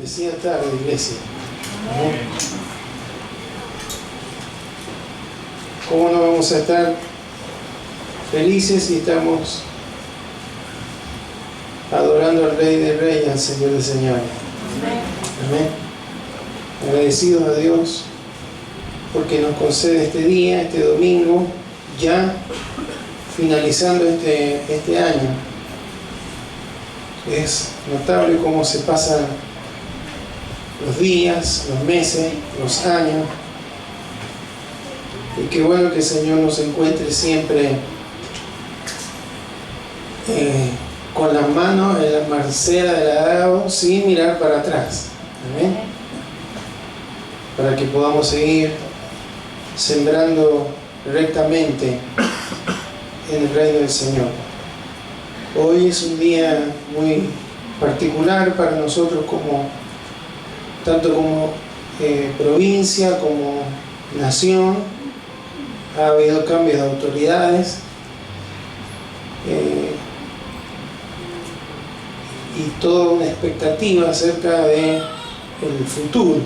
Decía tarde, iglesia. ¿Cómo no vamos a estar felices si estamos adorando al Rey de Reyes, al Señor de Señores? Amén. Agradecidos a Dios porque nos concede este día, este domingo, ya finalizando este año. Es notable cómo se pasan los días, los meses, los años. Y qué bueno que el Señor nos encuentre siempre con las manos en la marcela del arado, sin mirar para atrás. Amén. Para que podamos seguir sembrando rectamente en el reino del Señor. Hoy es un día muy particular para nosotros, tanto como provincia, como nación. Ha habido cambios de autoridades y toda una expectativa acerca del futuro.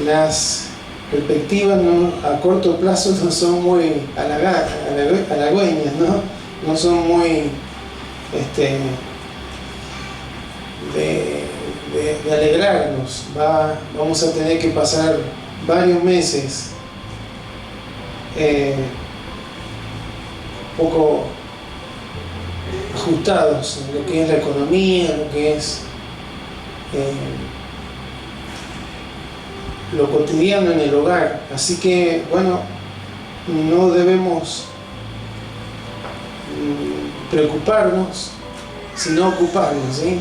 Las perspectivas a corto plazo no son muy halagüeñas, no son muy de alegrarnos. Vamos a tener que pasar varios meses un poco ajustados en lo que es la economía, lo que es lo cotidiano en el hogar. Así que, bueno, no debemos preocuparnos, sino ocuparnos, ¿sí?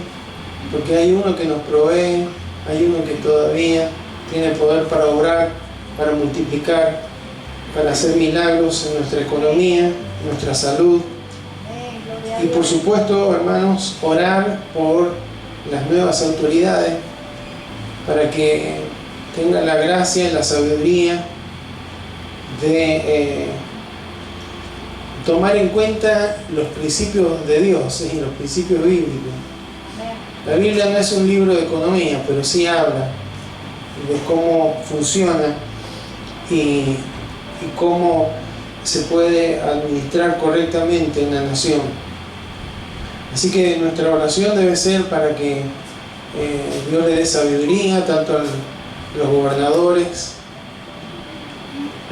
Porque hay uno que nos provee, hay uno que todavía tiene poder para obrar, para multiplicar, para hacer milagros en nuestra economía, en nuestra salud. Y por supuesto, hermanos, orar por las nuevas autoridades para que tengan la gracia y la sabiduría de tomar en cuenta los principios de Dios y los principios bíblicos. La Biblia no es un libro de economía, pero sí habla de cómo funciona y cómo se puede administrar correctamente en la nación. Así que nuestra oración debe ser para que Dios le dé sabiduría tanto a los gobernadores,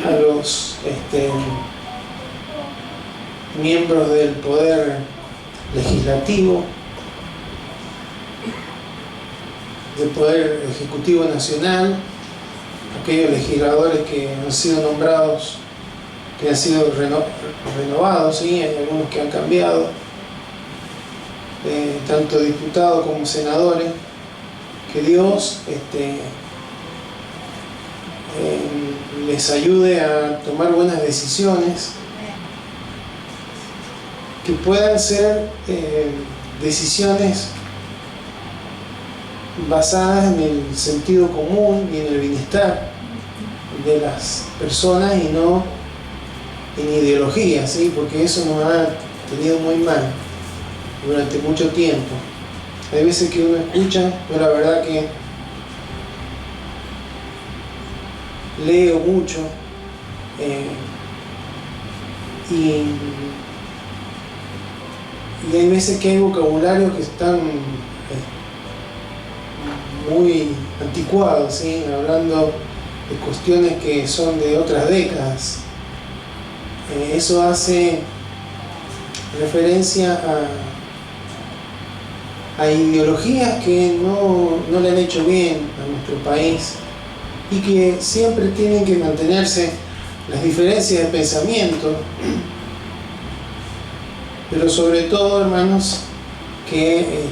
a los miembros del poder legislativo, del poder ejecutivo nacional, aquellos legisladores que han sido nombrados, que han sido renovados, ¿sí? Hay algunos que han cambiado, tanto diputados como senadores. Que Dios les ayude a tomar buenas decisiones, que puedan ser decisiones basadas en el sentido común y en el bienestar de las personas y no en ideología, ¿sí? Porque eso nos ha tenido muy mal durante mucho tiempo. Hay veces que uno escucha, pero la verdad que leo mucho y hay veces que hay vocabularios que están muy anticuados, ¿sí? Hablando de cuestiones que son de otras décadas. Eso hace referencia a ideologías que no le han hecho bien a nuestro país y que siempre tienen que mantenerse las diferencias de pensamiento, pero sobre todo, hermanos, que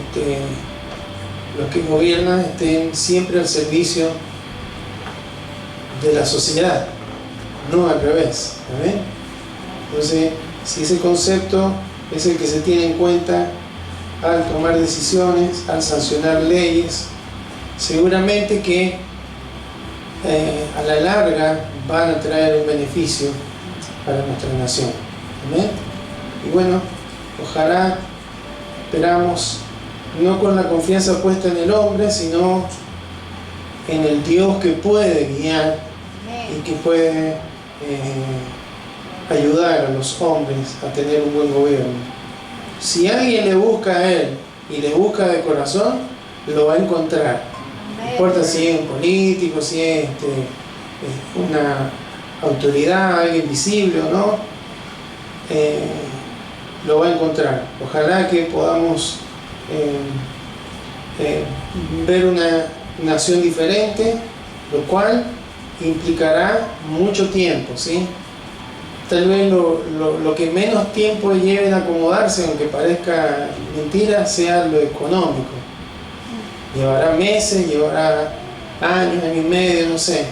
los que gobiernan estén siempre al servicio de la sociedad, no al revés. ¿Amén? Entonces, si ese concepto es el que se tiene en cuenta al tomar decisiones, al sancionar leyes, seguramente que a la larga van a traer un beneficio para nuestra nación. ¿Amén? Y bueno, ojalá, esperamos no con la confianza puesta en el hombre, sino en el Dios que puede guiar y que puede ayudar a los hombres a tener un buen gobierno. Si alguien le busca a Él y le busca de corazón, lo va a encontrar. No importa si es un político, si es una autoridad, alguien visible o no, lo va a encontrar. Ojalá que podamos ver una nación diferente, lo cual implicará mucho tiempo, ¿sí? Tal vez lo que menos tiempo lleve en acomodarse, aunque parezca mentira, sea lo económico. Llevará meses, llevará años, año y medio, no sé.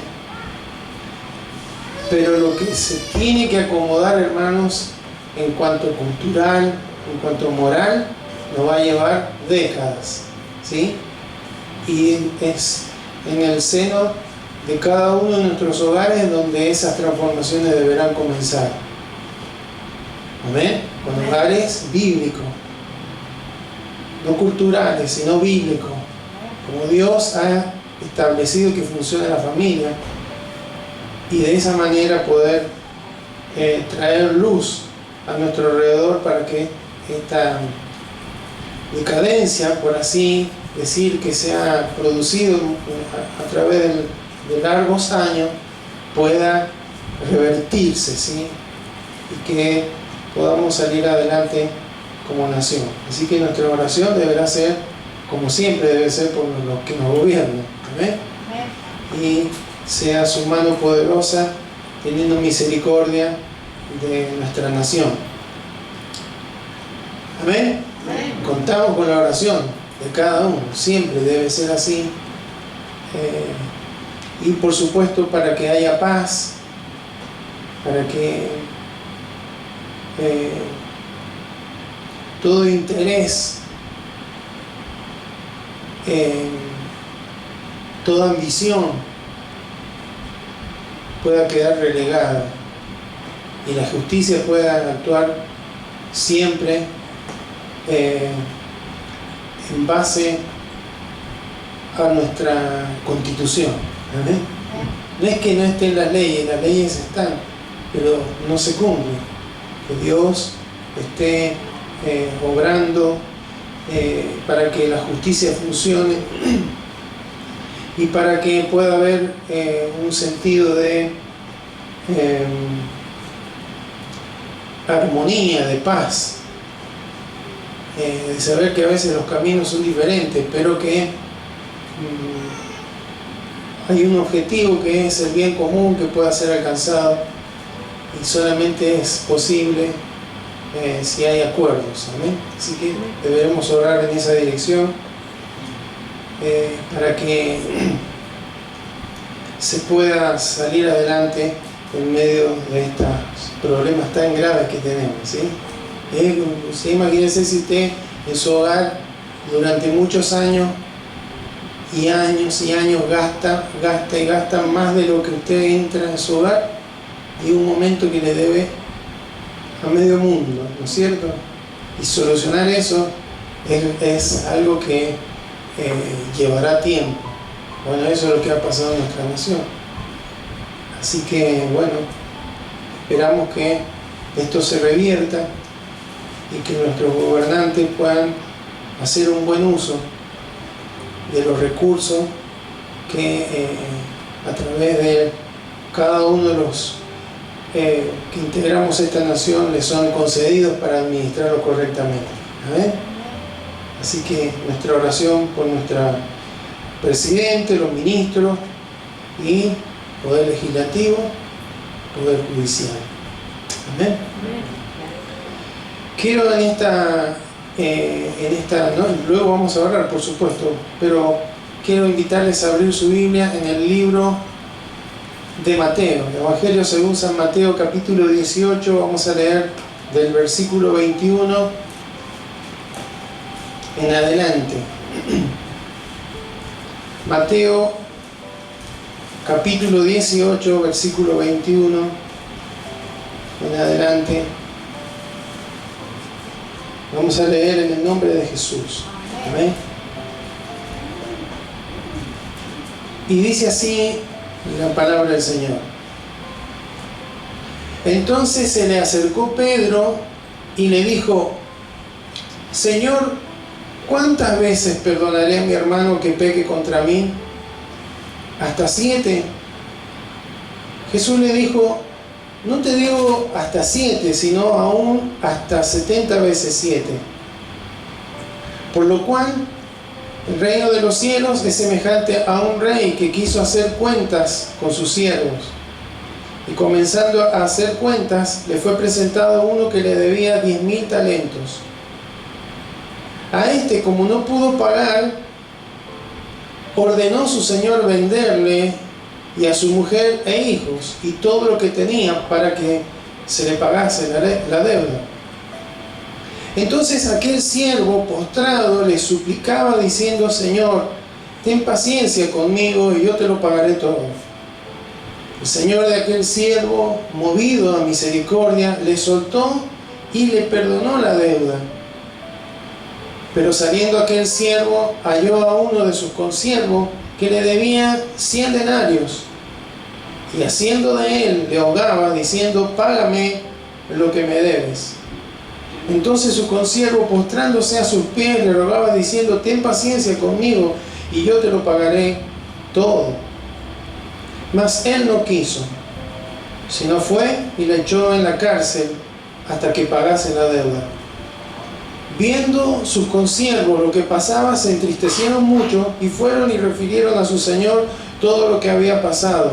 Pero lo que se tiene que acomodar, hermanos, en cuanto cultural, en cuanto moral, nos va a llevar décadas, ¿sí? Y es en el seno de cada uno de nuestros hogares donde esas transformaciones deberán comenzar. Amén. Con hogares bíblicos, no culturales, sino bíblicos, como Dios ha establecido que funciona la familia, y de esa manera poder traer luz a nuestro alrededor para que esta decadencia, por así decir, que se ha producido a través de largos años, pueda revertirse, ¿sí? Y que podamos salir adelante como nación. Así que nuestra oración deberá ser, como siempre debe ser, por los que nos gobiernan. ¿Amén? Y sea su mano poderosa teniendo misericordia de nuestra nación. Amén. Contamos con la oración de cada uno, siempre debe ser así. Y por supuesto para que haya paz, para que todo interés, toda ambición pueda quedar relegada y la justicia pueda actuar siempre en base a nuestra Constitución. ¿Amén? No es que no estén las leyes están, pero no se cumplen. Que Dios esté obrando para que la justicia funcione y para que pueda haber un sentido de armonía, de paz, de saber que a veces los caminos son diferentes, pero que hay un objetivo que es el bien común que pueda ser alcanzado y solamente es posible si hay acuerdos. ¿Amén? Así que deberemos orar en esa dirección para que se pueda salir adelante en medio de estos problemas tan graves que tenemos, ¿sí? Imagínense si usted en su hogar durante muchos años y años gasta más de lo que usted entra en su hogar, y un momento que le debe a medio mundo, ¿no es cierto? Y solucionar eso es algo que llevará tiempo. Bueno, eso es lo que ha pasado en nuestra nación. Así que, bueno, esperamos que esto se revierta y que nuestros gobernantes puedan hacer un buen uso de los recursos que a través de cada uno de los que integramos esta nación les son concedidos para administrarlo correctamente. ¿Amén? Así que nuestra oración por nuestra presidente, los ministros y poder legislativo, poder judicial. Amén. Quiero en esta ¿no? Luego vamos a orar, por supuesto, pero quiero invitarles a abrir su Biblia en el libro de Mateo, el Evangelio según San Mateo, capítulo 18. Vamos a leer del versículo 21 en adelante. Mateo capítulo 18, versículo 21 en adelante. Vamos a leer en el nombre de Jesús. Amén. Y dice así la palabra del Señor. Entonces se le acercó Pedro y le dijo: Señor, ¿cuántas veces perdonaré a mi hermano que peque contra mí? ¿Hasta 7? Jesús le dijo: no te digo hasta 7, sino aún hasta 70 veces 7. Por lo cual, el reino de los cielos es semejante a un rey que quiso hacer cuentas con sus siervos. Y comenzando a hacer cuentas, le fue presentado uno que le debía 10.000 talentos. A este, como no pudo pagar, ordenó su señor venderle y a su mujer e hijos y todo lo que tenía para que se le pagase la deuda. Entonces aquel siervo postrado le suplicaba diciendo: Señor, ten paciencia conmigo y yo te lo pagaré todo. El señor de aquel siervo, movido a misericordia, le soltó y le perdonó la deuda. Pero saliendo aquel siervo, halló a uno de sus consiervos que le debía 100 denarios, y haciendo de él le ahogaba, diciendo: págame lo que me debes. Entonces su consiervo, postrándose a sus pies, le rogaba diciendo: ten paciencia conmigo y yo te lo pagaré todo. Mas él no quiso, sino fue y le echó en la cárcel hasta que pagase la deuda. Viendo sus consiervos lo que pasaba, se entristecieron mucho y fueron y refirieron a su señor todo lo que había pasado.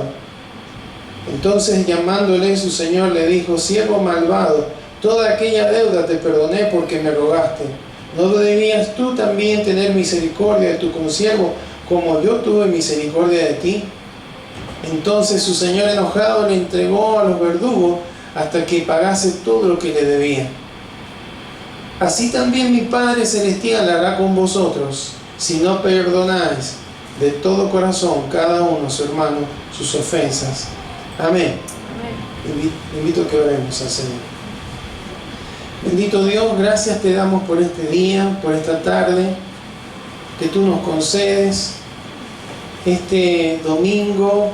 Entonces, llamándole su señor, le dijo: siervo malvado, toda aquella deuda te perdoné porque me rogaste. ¿No debías tú también tener misericordia de tu consiervo como yo tuve misericordia de ti? Entonces su señor, enojado, le entregó a los verdugos hasta que pagase todo lo que le debía. Así también mi Padre Celestial hará con vosotros, si no perdonáis de todo corazón cada uno a su hermano sus ofensas. Amén. Amén. Invito a que oremos al Señor. Bendito Dios, gracias te damos por este día, por esta tarde que tú nos concedes, este domingo,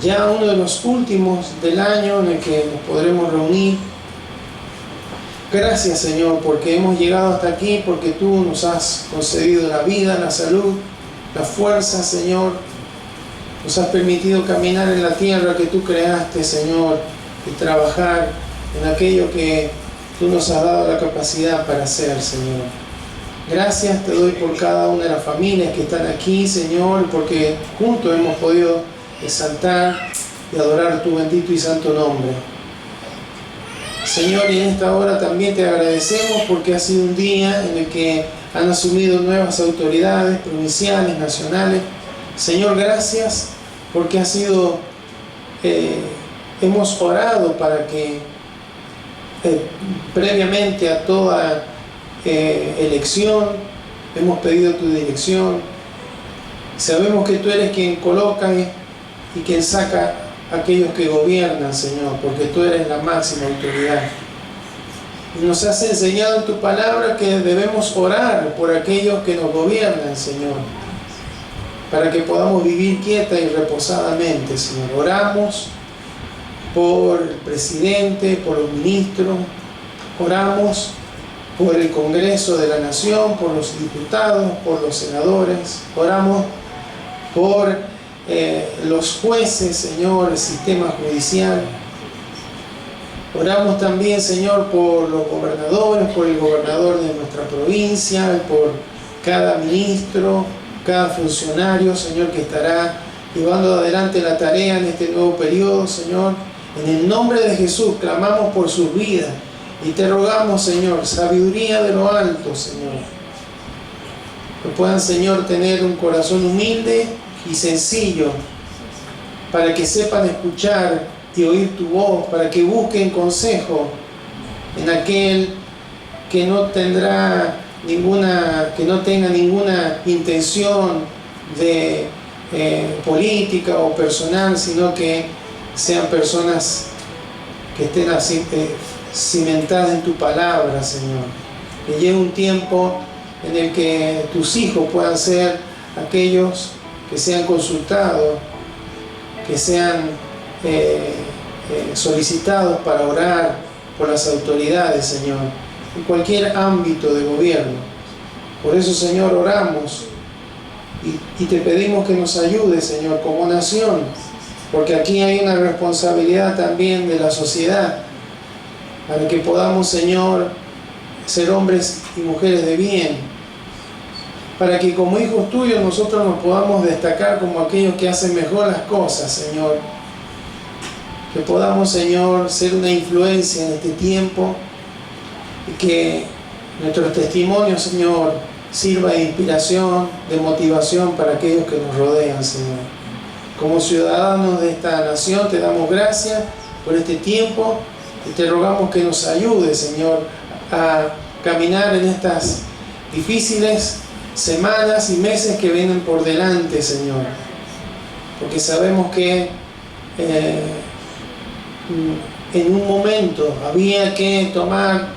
ya uno de los últimos del año en el que nos podremos reunir. Gracias, Señor, porque hemos llegado hasta aquí, porque tú nos has concedido la vida, la salud, la fuerza, Señor. Nos has permitido caminar en la tierra que tú creaste, Señor, y trabajar en aquello que tú nos has dado la capacidad para hacer, Señor. Gracias te doy por cada una de las familias que están aquí, Señor, porque juntos hemos podido exaltar y adorar tu bendito y santo nombre. Señor, y en esta hora también te agradecemos porque ha sido un día en el que han asumido nuevas autoridades provinciales, nacionales. Señor, gracias porque ha sido, hemos orado para que previamente a toda elección, hemos pedido tu dirección. Sabemos que tú eres quien coloca y quien saca a aquellos que gobiernan, Señor, porque tú eres la máxima autoridad. Y nos has enseñado en tu palabra que debemos orar por aquellos que nos gobiernan, Señor, para que podamos vivir quieta y reposadamente, Señor. Oramos por el presidente, por los ministros, oramos por el Congreso de la Nación, por los diputados, por los senadores, oramos por los jueces, Señor, el sistema judicial. Oramos también, Señor, por los gobernadores, por el gobernador de nuestra provincia, por cada ministro, cada funcionario, Señor, que estará llevando adelante la tarea en este nuevo periodo, Señor. En el nombre de Jesús clamamos por sus vidas y te rogamos, Señor, sabiduría de lo alto, Señor. Que puedan, Señor, tener un corazón humilde y sencillo para que sepan escuchar y oír tu voz, para que busquen consejo en aquel que no tenga ninguna intención de política o personal, sino que sean personas que estén así, cimentadas en tu palabra, Señor. Que llegue un tiempo en el que tus hijos puedan ser aquellos que sean consultados, que sean solicitados para orar por las autoridades, Señor, en cualquier ámbito de gobierno. Por eso, Señor, oramos y te pedimos que nos ayudes, Señor, como nación, porque aquí hay una responsabilidad también de la sociedad, para que podamos, Señor, ser hombres y mujeres de bien, para que como hijos tuyos nosotros nos podamos destacar como aquellos que hacen mejor las cosas, Señor. Que podamos, Señor, ser una influencia en este tiempo y que nuestros testimonios, Señor, sirva de inspiración, de motivación para aquellos que nos rodean, Señor. Como ciudadanos de esta nación te damos gracias por este tiempo y te rogamos que nos ayudes, Señor, a caminar en estas difíciles semanas y meses que vienen por delante, Señor, porque sabemos que en un momento había que tomar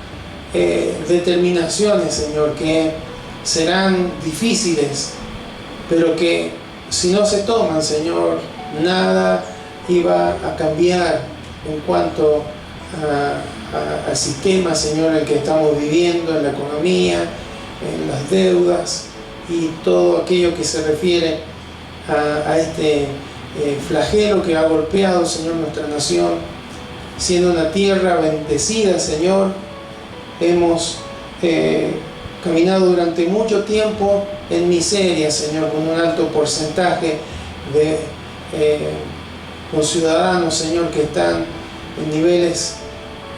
determinaciones, Señor, que serán difíciles, pero que si no se toman, Señor, nada iba a cambiar en cuanto al sistema, Señor, en el que estamos viviendo, en la economía, en las deudas y todo aquello que se refiere a este flagelo que ha golpeado, Señor, nuestra nación. Siendo una tierra bendecida, Señor, hemos caminado durante mucho tiempo en miseria, Señor, con un alto porcentaje de ciudadanos, Señor, que están en niveles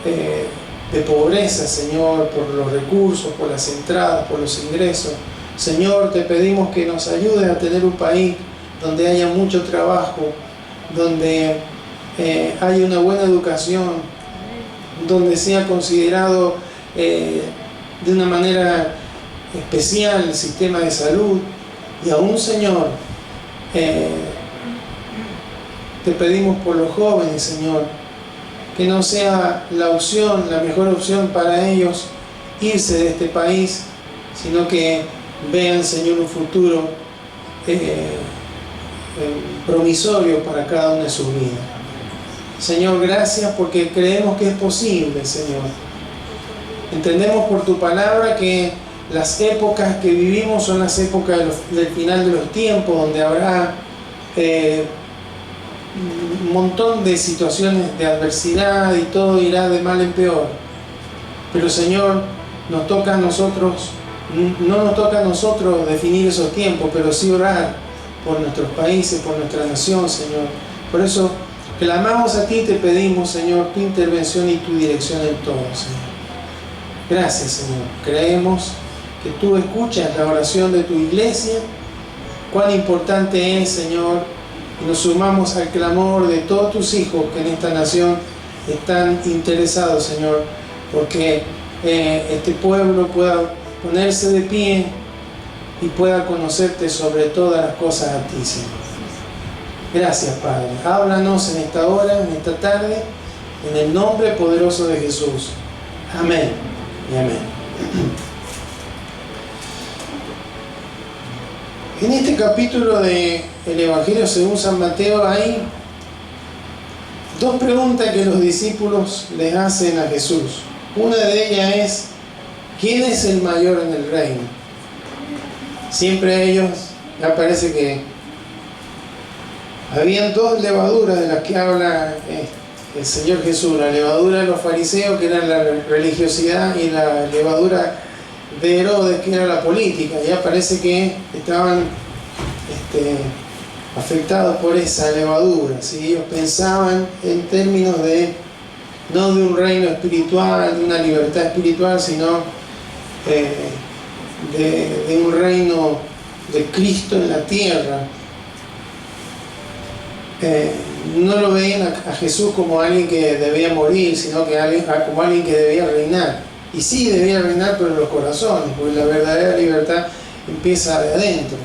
de pobreza, Señor, por los recursos, por las entradas, por los ingresos. Señor, te pedimos que nos ayudes a tener un país donde haya mucho trabajo, donde haya una buena educación, donde sea considerado de una manera especial el sistema de salud. Y aún, Señor, te pedimos por los jóvenes, Señor, que no sea la mejor opción para ellos irse de este país, sino que vean, Señor, un futuro promisorio para cada una de sus vidas. Señor, gracias porque creemos que es posible, Señor. Entendemos por tu palabra que las épocas que vivimos son las épocas del final de los tiempos, donde habrá un montón de situaciones de adversidad y todo irá de mal en peor. Pero, Señor, nos toca a nosotros, no nos toca a nosotros definir esos tiempos, pero sí orar por nuestros países, por nuestra nación, Señor. Por eso clamamos a ti y te pedimos, Señor, tu intervención y tu dirección en todo, Señor. Gracias, Señor. Creemos que tú escuchas la oración de tu iglesia, cuán importante es, Señor, y nos sumamos al clamor de todos tus hijos que en esta nación están interesados, Señor, porque este pueblo pueda ponerse de pie y pueda conocerte sobre todas las cosas a ti, Señor. Gracias, Padre. Háblanos en esta hora, en esta tarde, en el nombre poderoso de Jesús. Amén y amén. En este capítulo del Evangelio según San Mateo hay dos preguntas que los discípulos les hacen a Jesús. Una de ellas es: ¿quién es el mayor en el reino? Siempre ellos, ya parece que habían dos levaduras de las que habla el Señor Jesús: la levadura de los fariseos, que era la religiosidad, y la levadura de Herodes, que era la política. Ya parece que estaban afectados por esa levadura, ¿sí? Ellos pensaban en términos no de un reino espiritual, de una libertad espiritual, sino de un reino de Cristo en la tierra. No lo veían a Jesús como alguien que debía morir, sino que como alguien que debía reinar. Y sí, debía reinar, pero en los corazones, porque la verdadera libertad empieza de adentro.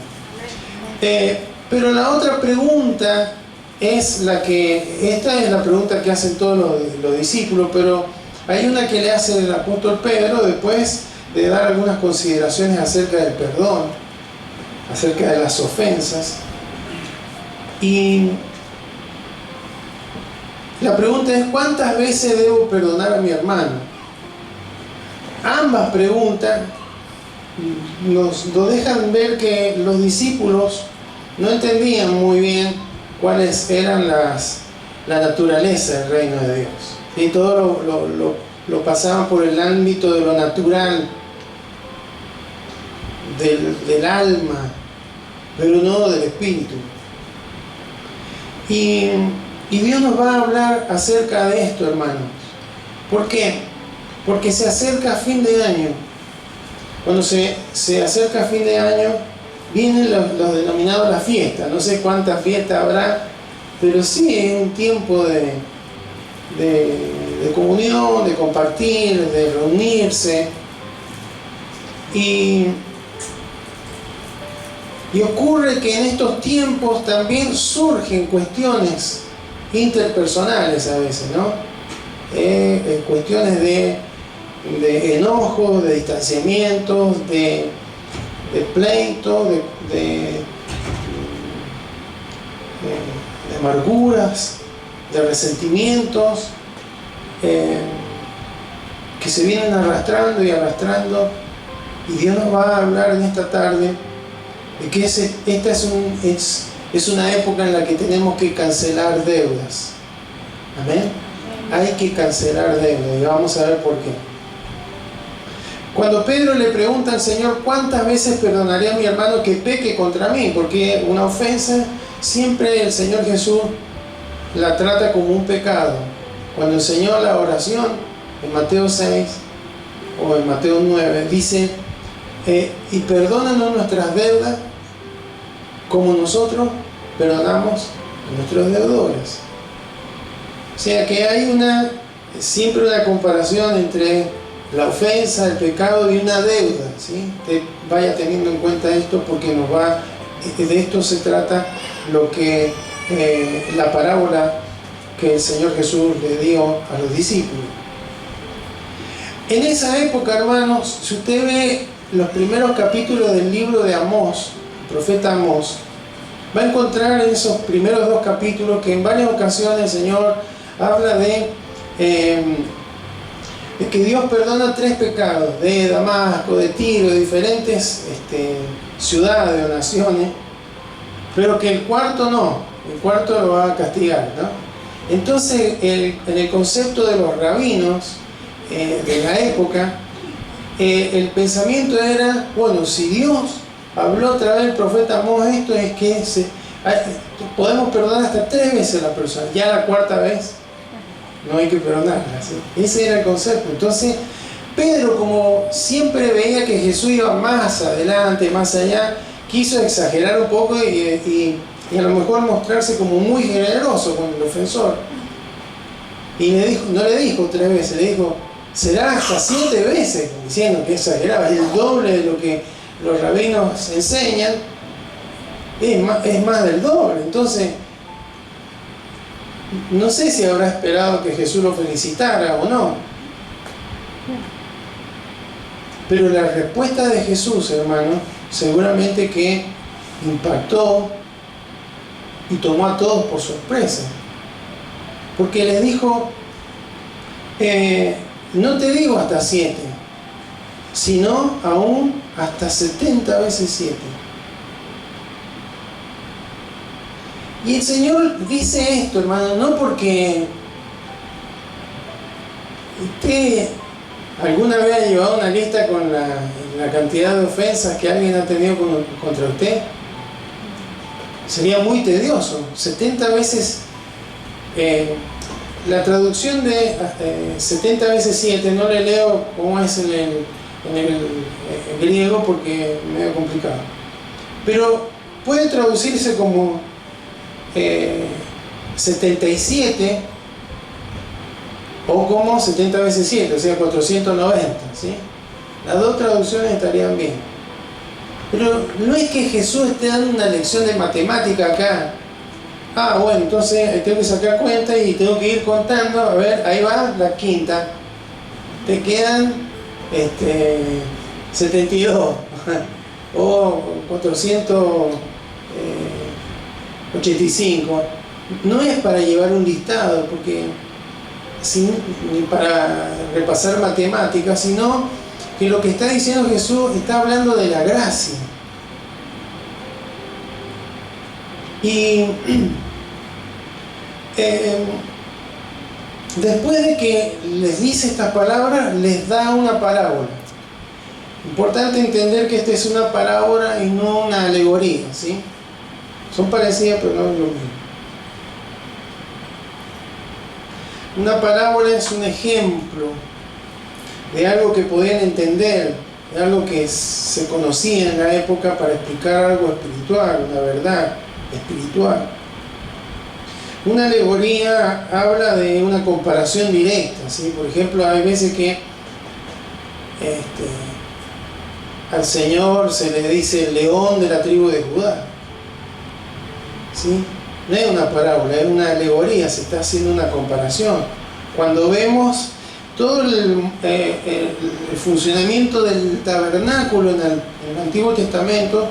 Pero la otra pregunta es esta es la pregunta que hacen todos los discípulos, pero hay una que le hace el apóstol Pedro después de dar algunas consideraciones acerca del perdón, acerca de las ofensas. Y la pregunta es: ¿cuántas veces debo perdonar a mi hermano? Ambas preguntas nos dejan ver que los discípulos no entendían muy bien cuáles eran la naturaleza del reino de Dios. Y todo lo pasaban por el ámbito de lo natural, del alma, pero no del espíritu. Y Dios nos va a hablar acerca de esto, hermanos. ¿Por qué? Porque se acerca fin de año. Cuando se acerca fin de año, vienen los denominados las fiestas. No sé cuántas fiestas habrá, pero sí es un tiempo de comunión, de compartir, de reunirse. Y ocurre que en estos tiempos también surgen cuestiones interpersonales a veces, ¿no? Cuestiones de enojo, de distanciamiento, de pleito, de amarguras, de resentimientos que se vienen arrastrando y arrastrando. Y Dios nos va a hablar en esta tarde de que esta es una época en la que tenemos que cancelar deudas. Amén. Hay que cancelar deudas, y vamos a ver por qué. Cuando Pedro le pregunta al Señor: ¿cuántas veces perdonaré a mi hermano que peque contra mí? Porque una ofensa siempre el Señor Jesús la trata como un pecado. Cuando enseñó la oración en Mateo 6 o en Mateo 9, dice: y perdónanos nuestras deudas como nosotros perdonamos a nuestros deudores. O sea que hay siempre una comparación entre la ofensa, el pecado y una deuda, ¿sí? Vaya teniendo en cuenta esto, porque de esto se trata lo que la parábola que el Señor Jesús le dio a los discípulos. En esa época, hermanos, si usted ve los primeros capítulos del libro de Amós, el profeta Amós, va a encontrar en esos primeros 2 capítulos que en varias ocasiones el Señor habla de que Dios perdona 3 pecados, de Damasco, de Tiro, de diferentes ciudades o naciones, pero que el cuarto no, el cuarto lo va a castigar, ¿no? Entonces, en el concepto de los rabinos de la época, el pensamiento era: bueno, si Dios habló a través del profeta Amós esto, es que podemos perdonar hasta 3 veces a la persona, ya la 4ª vez no hay que perdonarla, ¿sí? Ese era el concepto. Entonces Pedro, como siempre veía que Jesús iba más adelante, más allá, quiso exagerar un poco y a lo mejor mostrarse como muy generoso con el ofensor. Y no le dijo 3 veces, le dijo: será hasta 7 veces, diciendo que exageraba, es el doble de lo que los rabinos enseñan, es más del doble. Entonces, no sé si habrá esperado que Jesús lo felicitara o no, pero la respuesta de Jesús, hermano, seguramente que impactó y tomó a todos por sorpresa, porque les dijo: no te digo hasta 7, sino aún hasta 70 veces 7. Y el Señor dice esto, hermano, no porque usted alguna vez ha llevado una lista con la cantidad de ofensas que alguien ha tenido contra usted. Sería muy tedioso. 70 veces, la traducción de 70 veces 7, no le leo cómo es en el griego porque es medio complicado. Pero puede traducirse como 77 o como 70 veces 7, o sea 490, ¿sí? Las 2 traducciones estarían bien. Pero no es que Jesús esté dando una lección de matemática acá. Bueno, entonces tengo que sacar cuenta y tengo que ir contando. A ver, ahí va la 5ª. Te quedan 72 o 485. No es para llevar un listado, porque ni para repasar matemáticas, sino que lo que está diciendo Jesús está hablando de la gracia. Y después de que les dice estas palabras, les da una parábola. Importante entender que esta es una parábola y no una alegoría, ¿sí? Son parecidas, pero no es lo mismo. Una parábola es un ejemplo de algo que podían entender, de algo que se conocía en la época para explicar algo espiritual, una verdad espiritual. Una alegoría habla de una comparación directa, ¿sí? Por ejemplo, hay veces que al Señor se le dice el león de la tribu de Judá, ¿sí? No es una parábola, es una alegoría, se está haciendo una comparación. Cuando vemos todo el funcionamiento del tabernáculo en el Antiguo Testamento,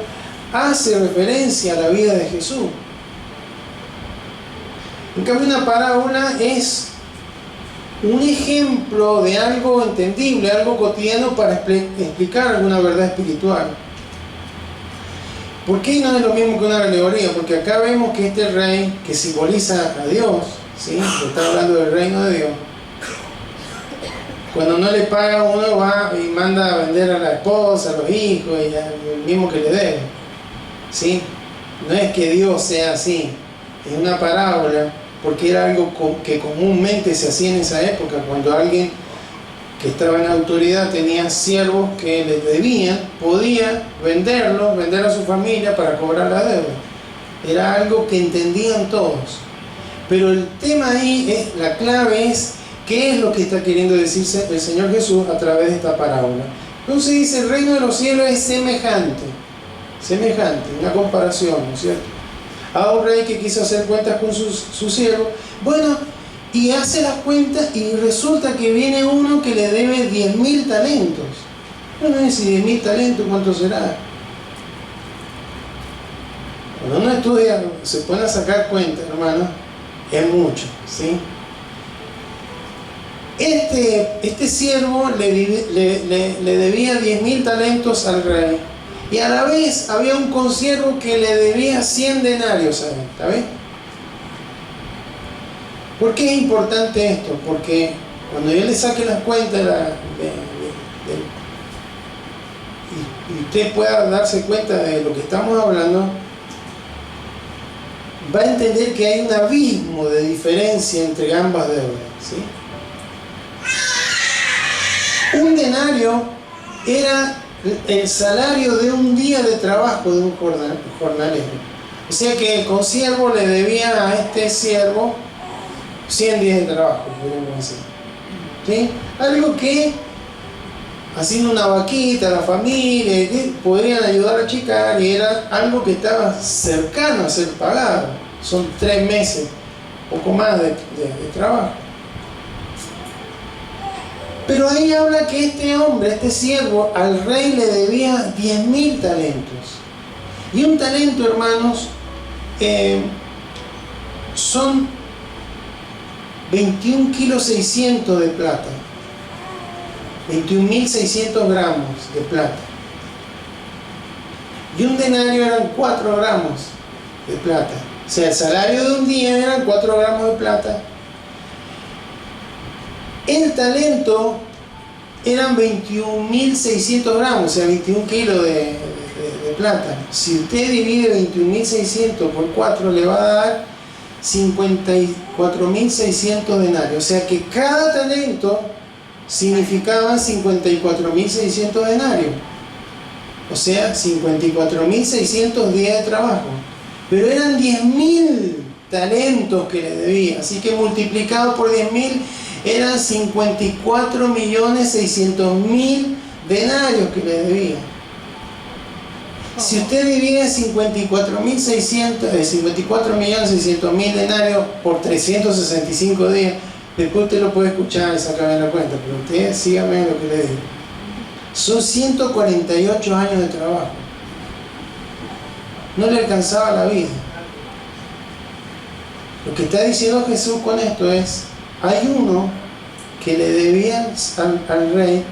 hace referencia a la vida de Jesús. En cambio, una parábola es un ejemplo de algo entendible, algo cotidiano para explicar alguna verdad espiritual. ¿Por qué no es lo mismo que una alegoría? Porque acá vemos que este rey, que simboliza a Dios, ¿sí? Está hablando del reino de Dios. Cuando no le paga, uno va y manda a vender a la esposa, a los hijos, y el mismo que le debe, ¿sí? No es que Dios sea así, es una parábola, porque era algo que comúnmente se hacía en esa época. Cuando alguien que estaba en autoridad tenía siervos que les debían, podía venderlos, vender a su familia para cobrar la deuda. Era algo que entendían todos. Pero el tema ahí, la clave es qué es lo que está queriendo decirse el Señor Jesús a través de esta parábola. Entonces dice, el reino de los cielos es semejante, una comparación, ¿no es cierto? A un rey que quiso hacer cuentas con su siervo. Bueno, y hace las cuentas y resulta que viene uno que le debe 10.000 talentos. Bueno, si 10.000 talentos, ¿cuánto será? Cuando uno estudia, se pone a sacar cuentas, hermano, es mucho, ¿sí? Este siervo le debía 10.000 talentos al rey, y a la vez había un consiervo que le debía 100 denarios a él, ¿está bien? ¿Por qué es importante esto? Porque cuando yo le saque las cuentas y usted pueda darse cuenta de lo que estamos hablando, va a entender que hay un abismo de diferencia entre ambas deudas, ¿sí? Un denario era el salario de un día de trabajo de un jornalero. O sea que el consiervo le debía a este siervo 100 días de trabajo, podríamos decir, ¿sí? Algo que, haciendo una vaquita a la familia, que podrían ayudar a achicar, y era algo que estaba cercano a ser pagado. Son 3 meses, poco más de trabajo. Pero ahí habla que este hombre, este siervo, al rey le debía 10.000 talentos. Y un talento, hermanos, son 21 kilos 600 de plata. 21.600 gramos de plata. Y un denario eran 4 gramos de plata. O sea, el salario de un día eran 4 gramos de plata. El talento eran 21.600 gramos, o sea, 21 kilos de plata. Si usted divide 21.600 por 4, le va a dar 54.600 denarios. O sea que cada talento significaba 54.600 denarios. O sea, 54.600 días de trabajo. Pero eran 10.000 talentos que le debía. Así que multiplicado por 10.000 eran 54.600.000 denarios que le debía. Si usted divide 54.600.000 denarios por 365 días, después usted lo puede escuchar y sacar en la cuenta, pero usted sígame lo que le digo. Son 148 años de trabajo. No le alcanzaba la vida. Lo que está diciendo Jesús con esto es, hay uno que le debía al rey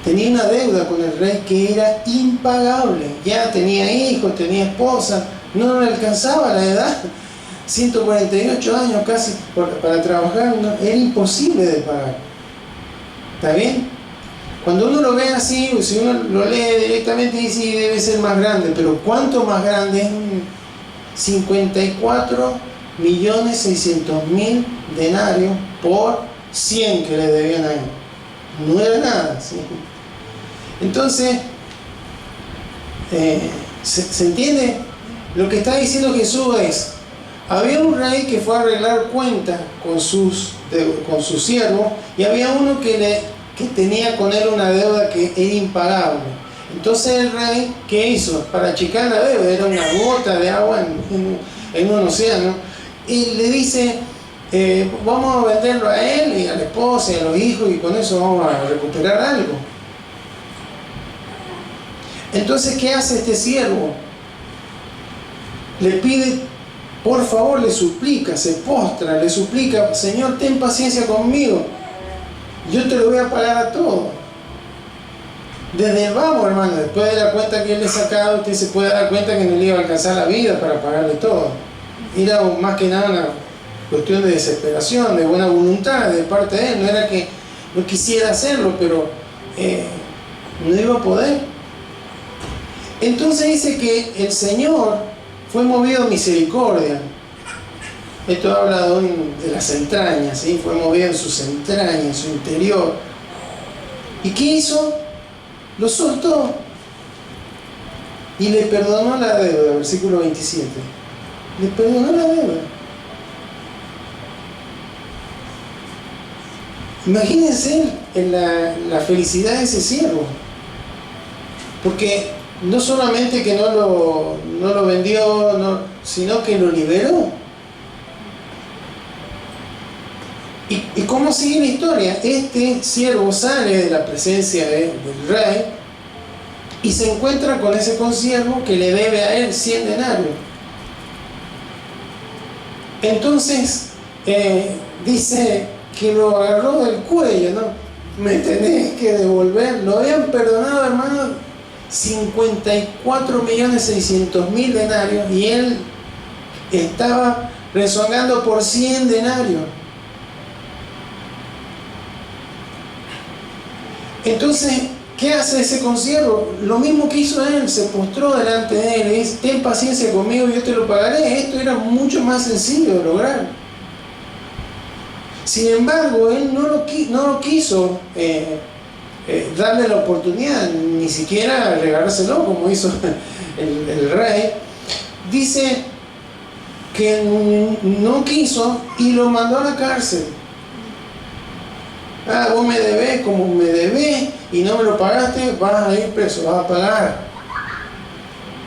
tenía una deuda con el rey que era impagable. Ya tenía hijos, tenía esposa, no le alcanzaba la edad. 148 años casi para trabajar, era imposible de pagar. ¿Está bien? Cuando uno lo ve así, si uno lo lee directamente, dice sí, debe ser más grande, pero ¿cuánto más grande? Es 54.600.000 denarios por 100 que le debían a él. No era nada, ¿sí? Entonces, ¿se entiende? Lo que está diciendo Jesús es, había un rey que fue a arreglar cuentas con sus siervos, y había uno que tenía con él una deuda que era impagable. Entonces el rey, ¿qué hizo? Para achicar la deuda, era una gota de agua en un océano, y le dice, vamos a venderlo a él y a la esposa y a los hijos, y con eso vamos a recuperar algo. Entonces, ¿qué hace este siervo? Le pide, por favor, le suplica, se postra, le suplica, Señor, ten paciencia conmigo, yo te lo voy a pagar a todo. Desde el vamos, hermano, después de la cuenta que él le sacaba, usted se puede dar cuenta que no le iba a alcanzar la vida para pagarle todo. Era más que nada una cuestión de desesperación, de buena voluntad de parte de él. No era que no quisiera hacerlo, pero no iba a poder. Entonces dice que el Señor fue movido a misericordia. Esto habla de las entrañas, ¿sí? Fue movido en sus entrañas, en su interior. ¿Y qué hizo? Lo soltó y le perdonó la deuda, versículo 27. Le perdonó la deuda. Imagínense la felicidad de ese siervo, porque no solamente que no lo vendió, sino que lo liberó. ¿Y cómo sigue la historia? Este siervo sale de la presencia del rey y se encuentra con ese consiervo que le debe a él 100 denarios. Entonces dice que lo agarró del cuello, ¿no? Me tenés que devolver. Lo habían perdonado, hermano, 54.600.000 denarios, y él estaba rezongando por 100 denarios. Entonces, ¿qué hace ese consiervo? Lo mismo que hizo él, se postró delante de él y le dice, ten paciencia conmigo, yo te lo pagaré. Esto era mucho más sencillo de lograr. Sin embargo, él no lo quiso darle la oportunidad, ni siquiera regalárselo como hizo el rey. Dice que no quiso y lo mandó a la cárcel. Vos me debés, como me debés y no me lo pagaste, vas a ir preso, vas a pagar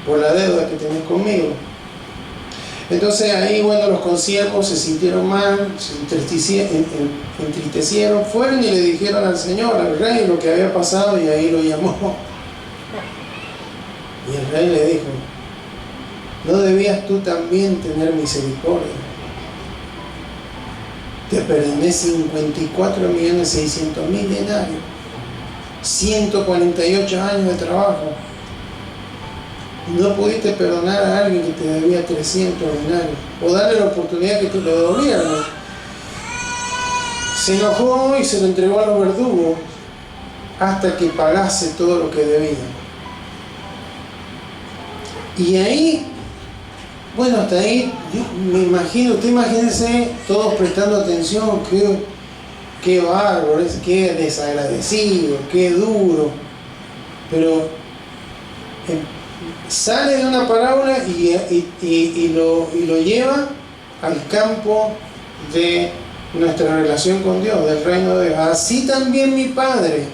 por la deuda que tenés conmigo. Entonces ahí, bueno, los consiervos se sintieron mal, se entristecieron, fueron y le dijeron al Señor, al rey, lo que había pasado, y ahí lo llamó. Y el rey le dijo, ¿no debías tú también tener misericordia? Te perdoné 54.600.000 denarios, 148 años de trabajo. No pudiste perdonar a alguien que te debía 300 denarios o darle la oportunidad que te lo devolvieran. Se enojó y se lo entregó a los verdugos hasta que pagase todo lo que debía. Y ahí, bueno, hasta ahí, me imagino, usted imagínese todos prestando atención, qué bárbaro, qué desagradecido, qué duro. Pero sale de una parábola y lo lleva al campo de nuestra relación con Dios, del reino de Dios. Así también mi Padre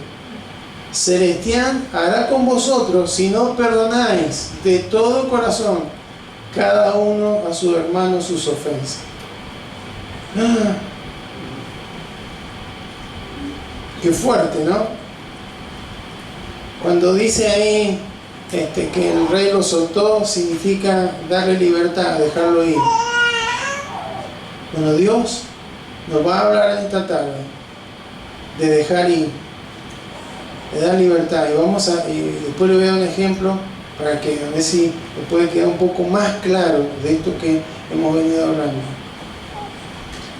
celestial hará con vosotros si no perdonáis de todo corazón cada uno a su hermano sus ofensas. Qué fuerte, ¿no? Cuando dice ahí que el rey lo soltó, significa darle libertad, dejarlo ir. Bueno, Dios nos va a hablar esta tarde de dejar ir, de dar libertad. Y después le voy a dar un ejemplo para que a ver si me puede quedar un poco más claro de esto que hemos venido hablando.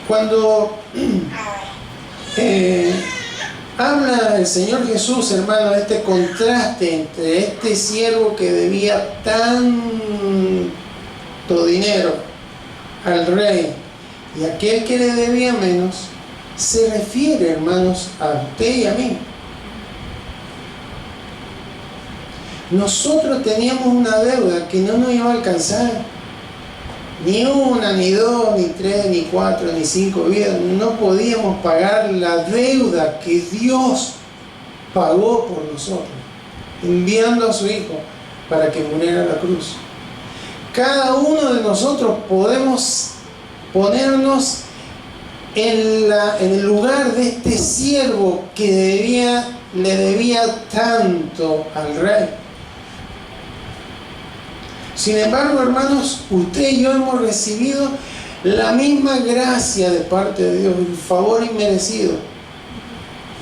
Cuando habla el Señor Jesús, hermano, de este contraste entre este siervo que debía tanto dinero al rey y aquel que le debía menos, se refiere, hermanos, a usted y a mí. Nosotros teníamos una deuda que no nos iba a alcanzar. Ni una, ni dos, ni tres, ni cuatro, ni cinco vidas. No podíamos pagar la deuda que Dios pagó por nosotros, enviando a su Hijo para que muriera en la cruz. Cada uno de nosotros podemos ponernos en el lugar de este siervo que le debía tanto al rey. Sin embargo, hermanos, usted y yo hemos recibido la misma gracia de parte de Dios, el favor inmerecido.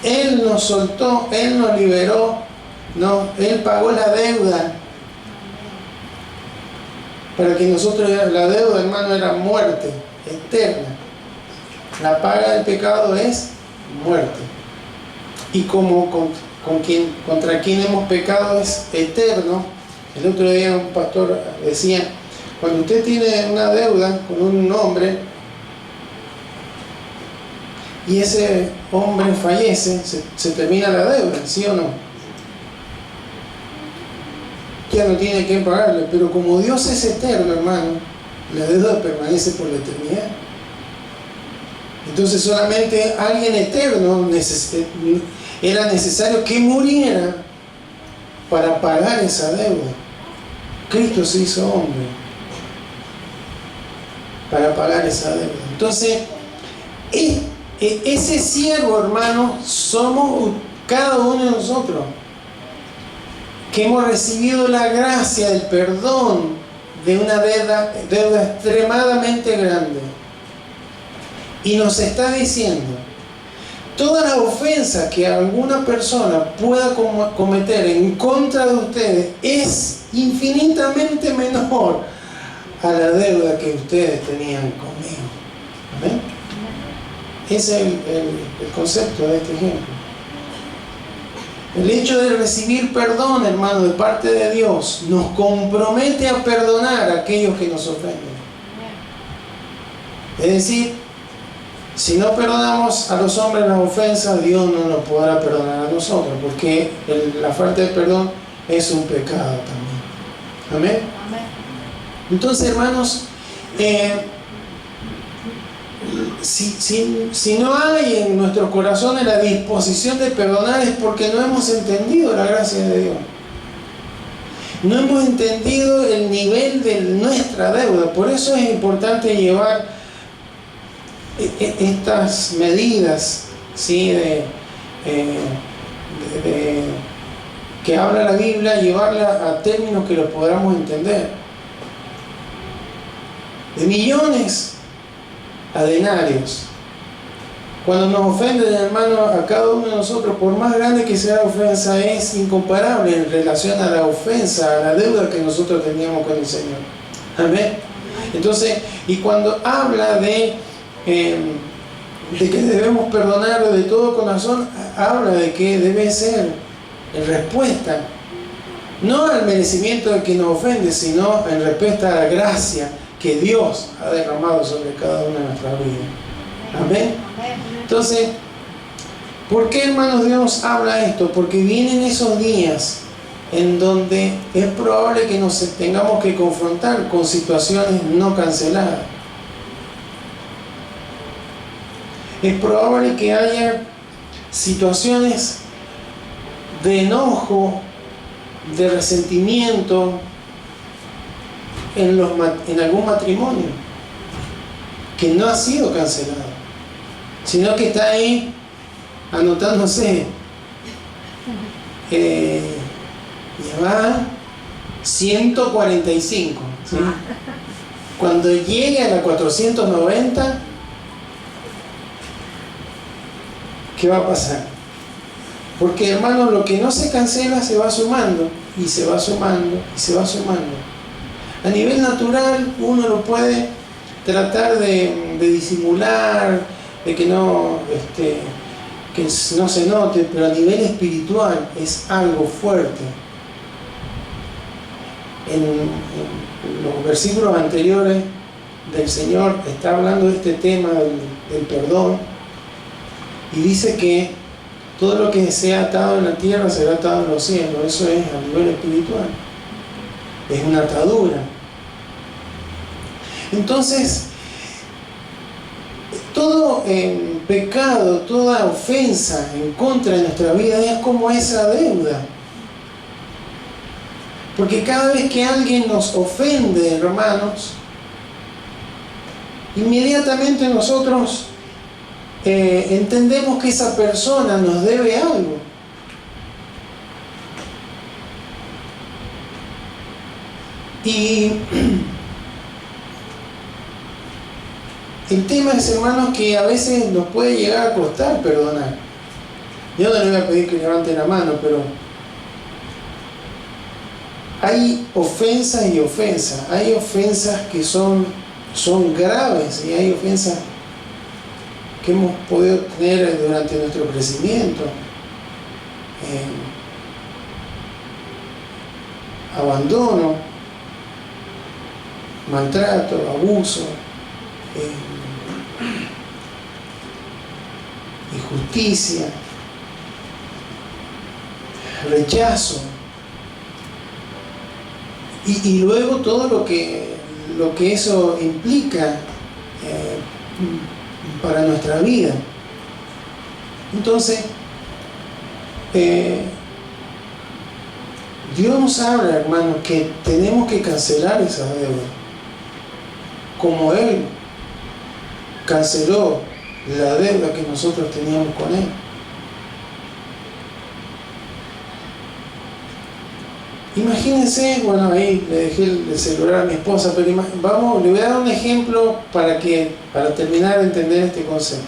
Él nos soltó, Él nos liberó, ¿no? Él pagó la deuda. Para que nosotros, la deuda, hermano, era muerte eterna. La paga del pecado es muerte. Y como contra quien hemos pecado es eterno. El otro día un pastor decía, cuando usted tiene una deuda con un hombre y ese hombre fallece, se termina la deuda, ¿sí o no? Ya no tiene que pagarle, pero como Dios es eterno, hermano, la deuda permanece por la eternidad. Entonces solamente alguien eterno era necesario que muriera para pagar esa deuda. Cristo se hizo hombre para pagar esa deuda. Entonces, ese siervo, hermano, somos cada uno de nosotros, que hemos recibido la gracia del perdón de una deuda extremadamente grande. Y nos está diciendo, toda la ofensa que alguna persona pueda cometer en contra de ustedes es infinitamente menor a la deuda que ustedes tenían conmigo. ¿Amén? Ese es el concepto de este ejemplo. El hecho de recibir perdón, hermano, de parte de Dios, nos compromete a perdonar a aquellos que nos ofenden. Es decir, si no perdonamos a los hombres las ofensas, Dios no nos podrá perdonar a nosotros, porque la falta de perdón es un pecado también. ¿Amén? Amén. Entonces, hermanos, si no hay en nuestros corazones la disposición de perdonar, es porque no hemos entendido la gracia de Dios. No hemos entendido el nivel de nuestra deuda. Por eso es importante llevar estas medidas, ¿sí? Que habla la Biblia, llevarla a términos que los podamos entender. De millones a denarios. Cuando nos ofenden, hermano, a cada uno de nosotros, por más grande que sea la ofensa, es incomparable en relación a la ofensa, a la deuda que nosotros teníamos con el Señor. Amén. Entonces, y cuando habla de que debemos perdonar de todo corazón, habla de que debe ser en respuesta, no al merecimiento del que nos ofende, sino en respuesta a la gracia que Dios ha derramado sobre cada una de nuestras vidas. Amén. Entonces, ¿por qué, hermanos, Dios habla esto? Porque vienen esos días en donde es probable que nos tengamos que confrontar con situaciones no canceladas. Es probable que haya situaciones de enojo, de resentimiento en algún matrimonio que no ha sido cancelado, sino que está ahí anotándose Ya va 145, ¿sí? Cuando llegue a la 490, ¿qué va a pasar? Porque, hermano, lo que no se cancela se va sumando, y se va sumando, y se va sumando. A nivel natural, uno lo puede tratar de disimular, de que no se note, pero a nivel espiritual es algo fuerte. En los versículos anteriores del Señor está hablando de este tema del perdón, y dice que todo lo que sea atado en la tierra será atado en los cielos. Eso es a nivel espiritual, es una atadura. Entonces, todo pecado, toda ofensa en contra de nuestra vida es como esa deuda. Porque cada vez que alguien nos ofende, hermanos, inmediatamente nosotros entendemos que esa persona nos debe algo. Y el tema es, hermanos, que a veces nos puede llegar a costar perdonar. Yo no le voy a pedir que levante la mano, pero hay ofensas y ofensas. Hay ofensas que son graves, y hay ofensas que hemos podido tener durante nuestro crecimiento. Abandono, maltrato, abuso, injusticia, rechazo, y luego todo lo que eso implica para nuestra vida. Entonces, Dios nos habla, hermanos, que tenemos que cancelar esa deuda, como Él canceló la deuda que nosotros teníamos con Él. Imagínense, bueno, ahí le dejé el celular a mi esposa, pero le voy a dar un ejemplo para terminar de entender este concepto.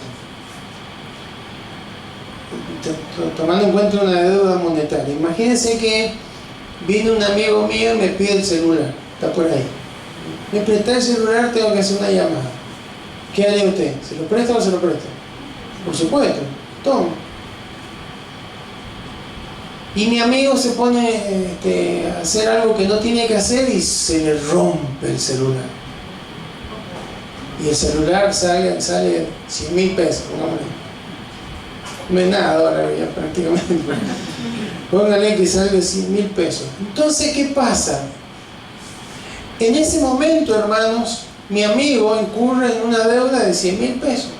Tomando en cuenta una deuda monetaria. Imagínense que viene un amigo mío y me pide el celular, está por ahí. Me presta el celular, tengo que hacer una llamada. ¿Qué haría usted? ¿Se lo presta o no se lo presta? Por supuesto, toma. Y mi amigo se pone a hacer algo que no tiene que hacer y se le rompe el celular. Y el celular sale 100.000 pesos, no es nada ahora ya prácticamente. Póngale que salga 100.000 pesos. Entonces, ¿qué pasa? En ese momento, hermanos, mi amigo incurre en una deuda de 100.000 pesos.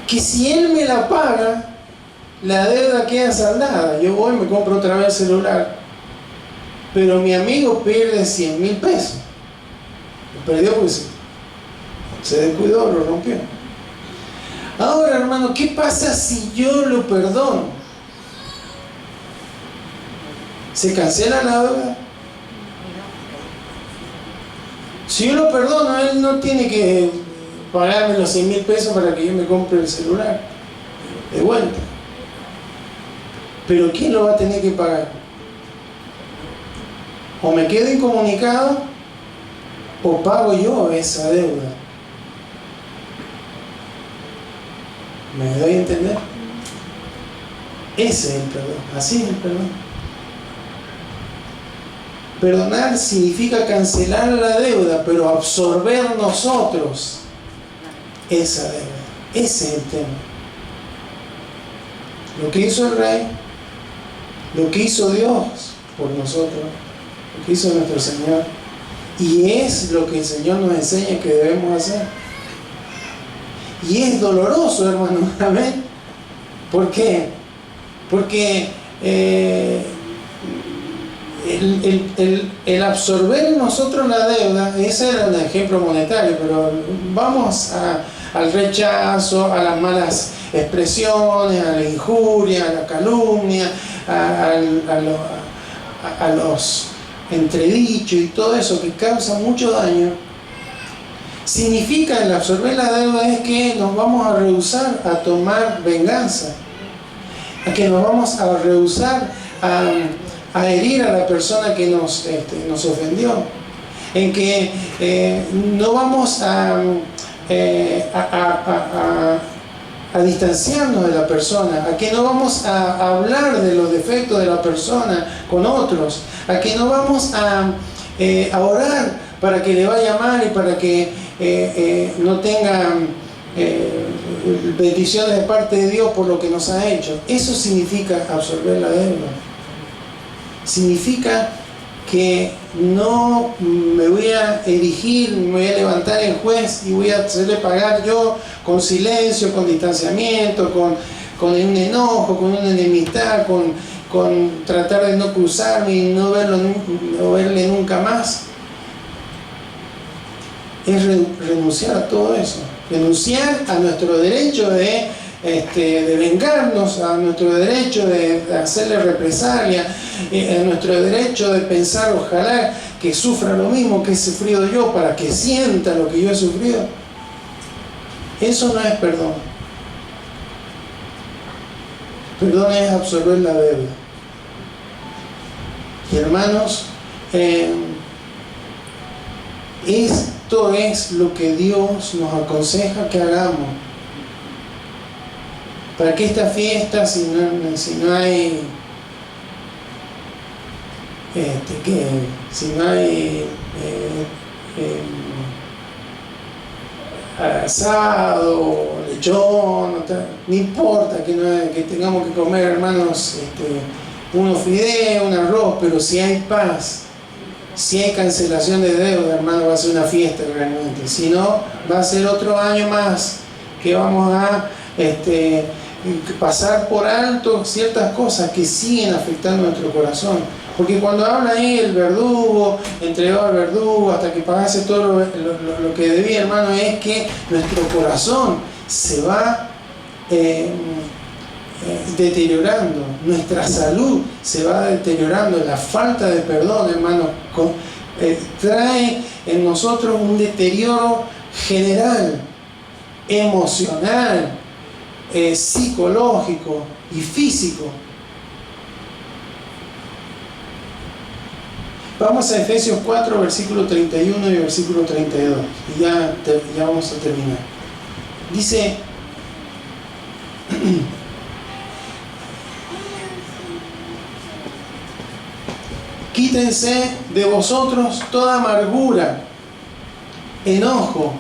Que si él me la paga, la deuda queda saldada. Yo voy y me compro otra vez el celular. Pero mi amigo pierde 100.000 pesos. Lo perdió porque se descuidó, lo rompió. Ahora, hermano, ¿qué pasa si yo lo perdono? ¿Se cancela la deuda? Si yo lo perdono, él no tiene que pagarme los 100.000 pesos para que yo me compre el celular de vuelta. Pero ¿quién lo va a tener que pagar? O me quedo incomunicado o pago yo esa deuda. ¿Me doy a entender? Ese es el perdón. Así es el perdón. Perdonar significa cancelar la deuda, pero absorber nosotros esa deuda. Ese es el tema. Lo que hizo el Rey, lo que hizo Dios por nosotros, lo que hizo nuestro Señor, y es lo que el Señor nos enseña que debemos hacer. Y es doloroso, hermano, amén. ¿Por qué? Porque el absorber en nosotros la deuda, ese era un ejemplo monetario, pero vamos al rechazo, a las malas expresiones, a la injuria, a la calumnia, a los entredichos y todo eso que causa mucho daño, significa, el absorber la deuda es que nos vamos a rehusar a tomar venganza, a que nos vamos a rehusar a herir a la persona que nos ofendió, en que no vamos a distanciarnos de la persona, a que no vamos a hablar de los defectos de la persona con otros, a que no vamos a orar para que le vaya mal y para que no tenga bendiciones de parte de Dios por lo que nos ha hecho. Eso significa absorber la deuda. Significa que no me voy a erigir, me voy a levantar el juez y voy a hacerle pagar yo con silencio, con distanciamiento, con un enojo, con una enemistad, con tratar de no cruzarme y no verle nunca más. Es renunciar a todo eso, renunciar a nuestro derecho de vengarnos, a nuestro derecho de hacerle represalia, a nuestro derecho de pensar ojalá que sufra lo mismo que he sufrido yo para que sienta lo que yo he sufrido. Eso no es perdón. Perdón es absorber la deuda. Y hermanos, esto es lo que Dios nos aconseja que hagamos. Para que esta fiesta, si no hay asado, lechón, no importa que tengamos que comer, hermanos, unos fideos, un arroz, pero si hay paz, si hay cancelación de deuda, hermano, va a ser una fiesta realmente. Si no, va a ser otro año más que vamos a pasar por alto ciertas cosas que siguen afectando nuestro corazón. Porque cuando habla ahí el verdugo, entregó al verdugo hasta que pagase todo lo que debía, hermano, es que nuestro corazón se va deteriorando, nuestra salud se va deteriorando, la falta de perdón, hermano, trae en nosotros un deterioro general, emocional, psicológico y físico. Vamos a Efesios 4, versículo 31 y versículo 32, y ya vamos a terminar. Dice: quítense de vosotros toda amargura, enojo,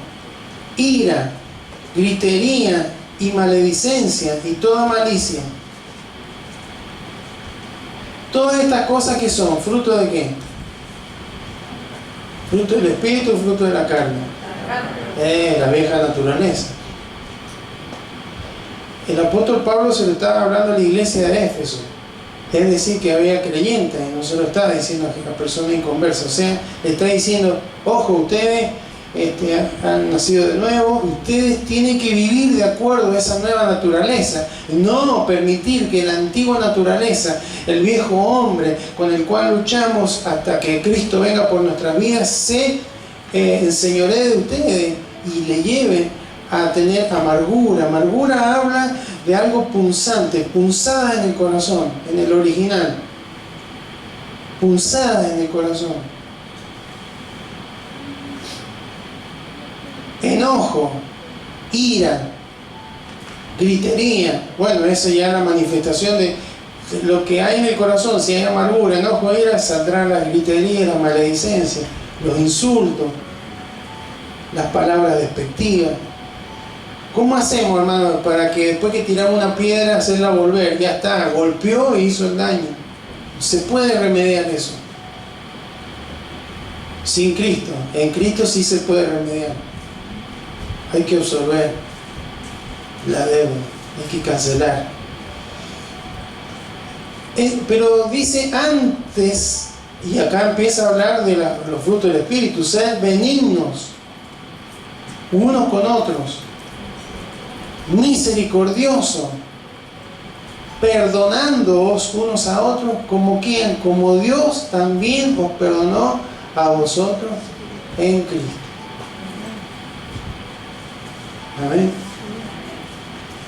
ira, gritería y maledicencia y toda malicia. Todas estas cosas que son, ¿fruto de qué? Fruto del espíritu, fruto de la carne. La vieja naturaleza. El apóstol Pablo se lo estaba hablando a la iglesia de Éfeso. Es decir, que había creyentes, no se lo está diciendo a la persona inconversa. O sea, le está diciendo: ojo, ustedes han nacido de nuevo, ustedes tienen que vivir de acuerdo a esa nueva naturaleza, no permitir que la antigua naturaleza, el viejo hombre con el cual luchamos hasta que Cristo venga por nuestras vidas, se enseñoree de ustedes y le lleve a tener amargura. Amargura habla de algo punzante, punzada en el corazón, en el original, punzada en el corazón. Enojo, ira, gritería. Bueno, eso ya es la manifestación de lo que hay en el corazón. Si hay amargura, enojo, ira, saldrán las griterías, la maledicencia, los insultos, las palabras despectivas. ¿Cómo hacemos, hermano, para que después que tiramos una piedra hacerla volver? Ya está, golpeó e hizo el daño. Se puede remediar eso. Sin Cristo. En Cristo sí se puede remediar. Hay que absorber la deuda, hay que cancelar. Pero dice antes, y acá empieza a hablar de los frutos del Espíritu: ser benignos unos con otros, misericordioso, perdonándoos unos a otros, como quien, como Dios también os perdonó a vosotros en Cristo. Amén.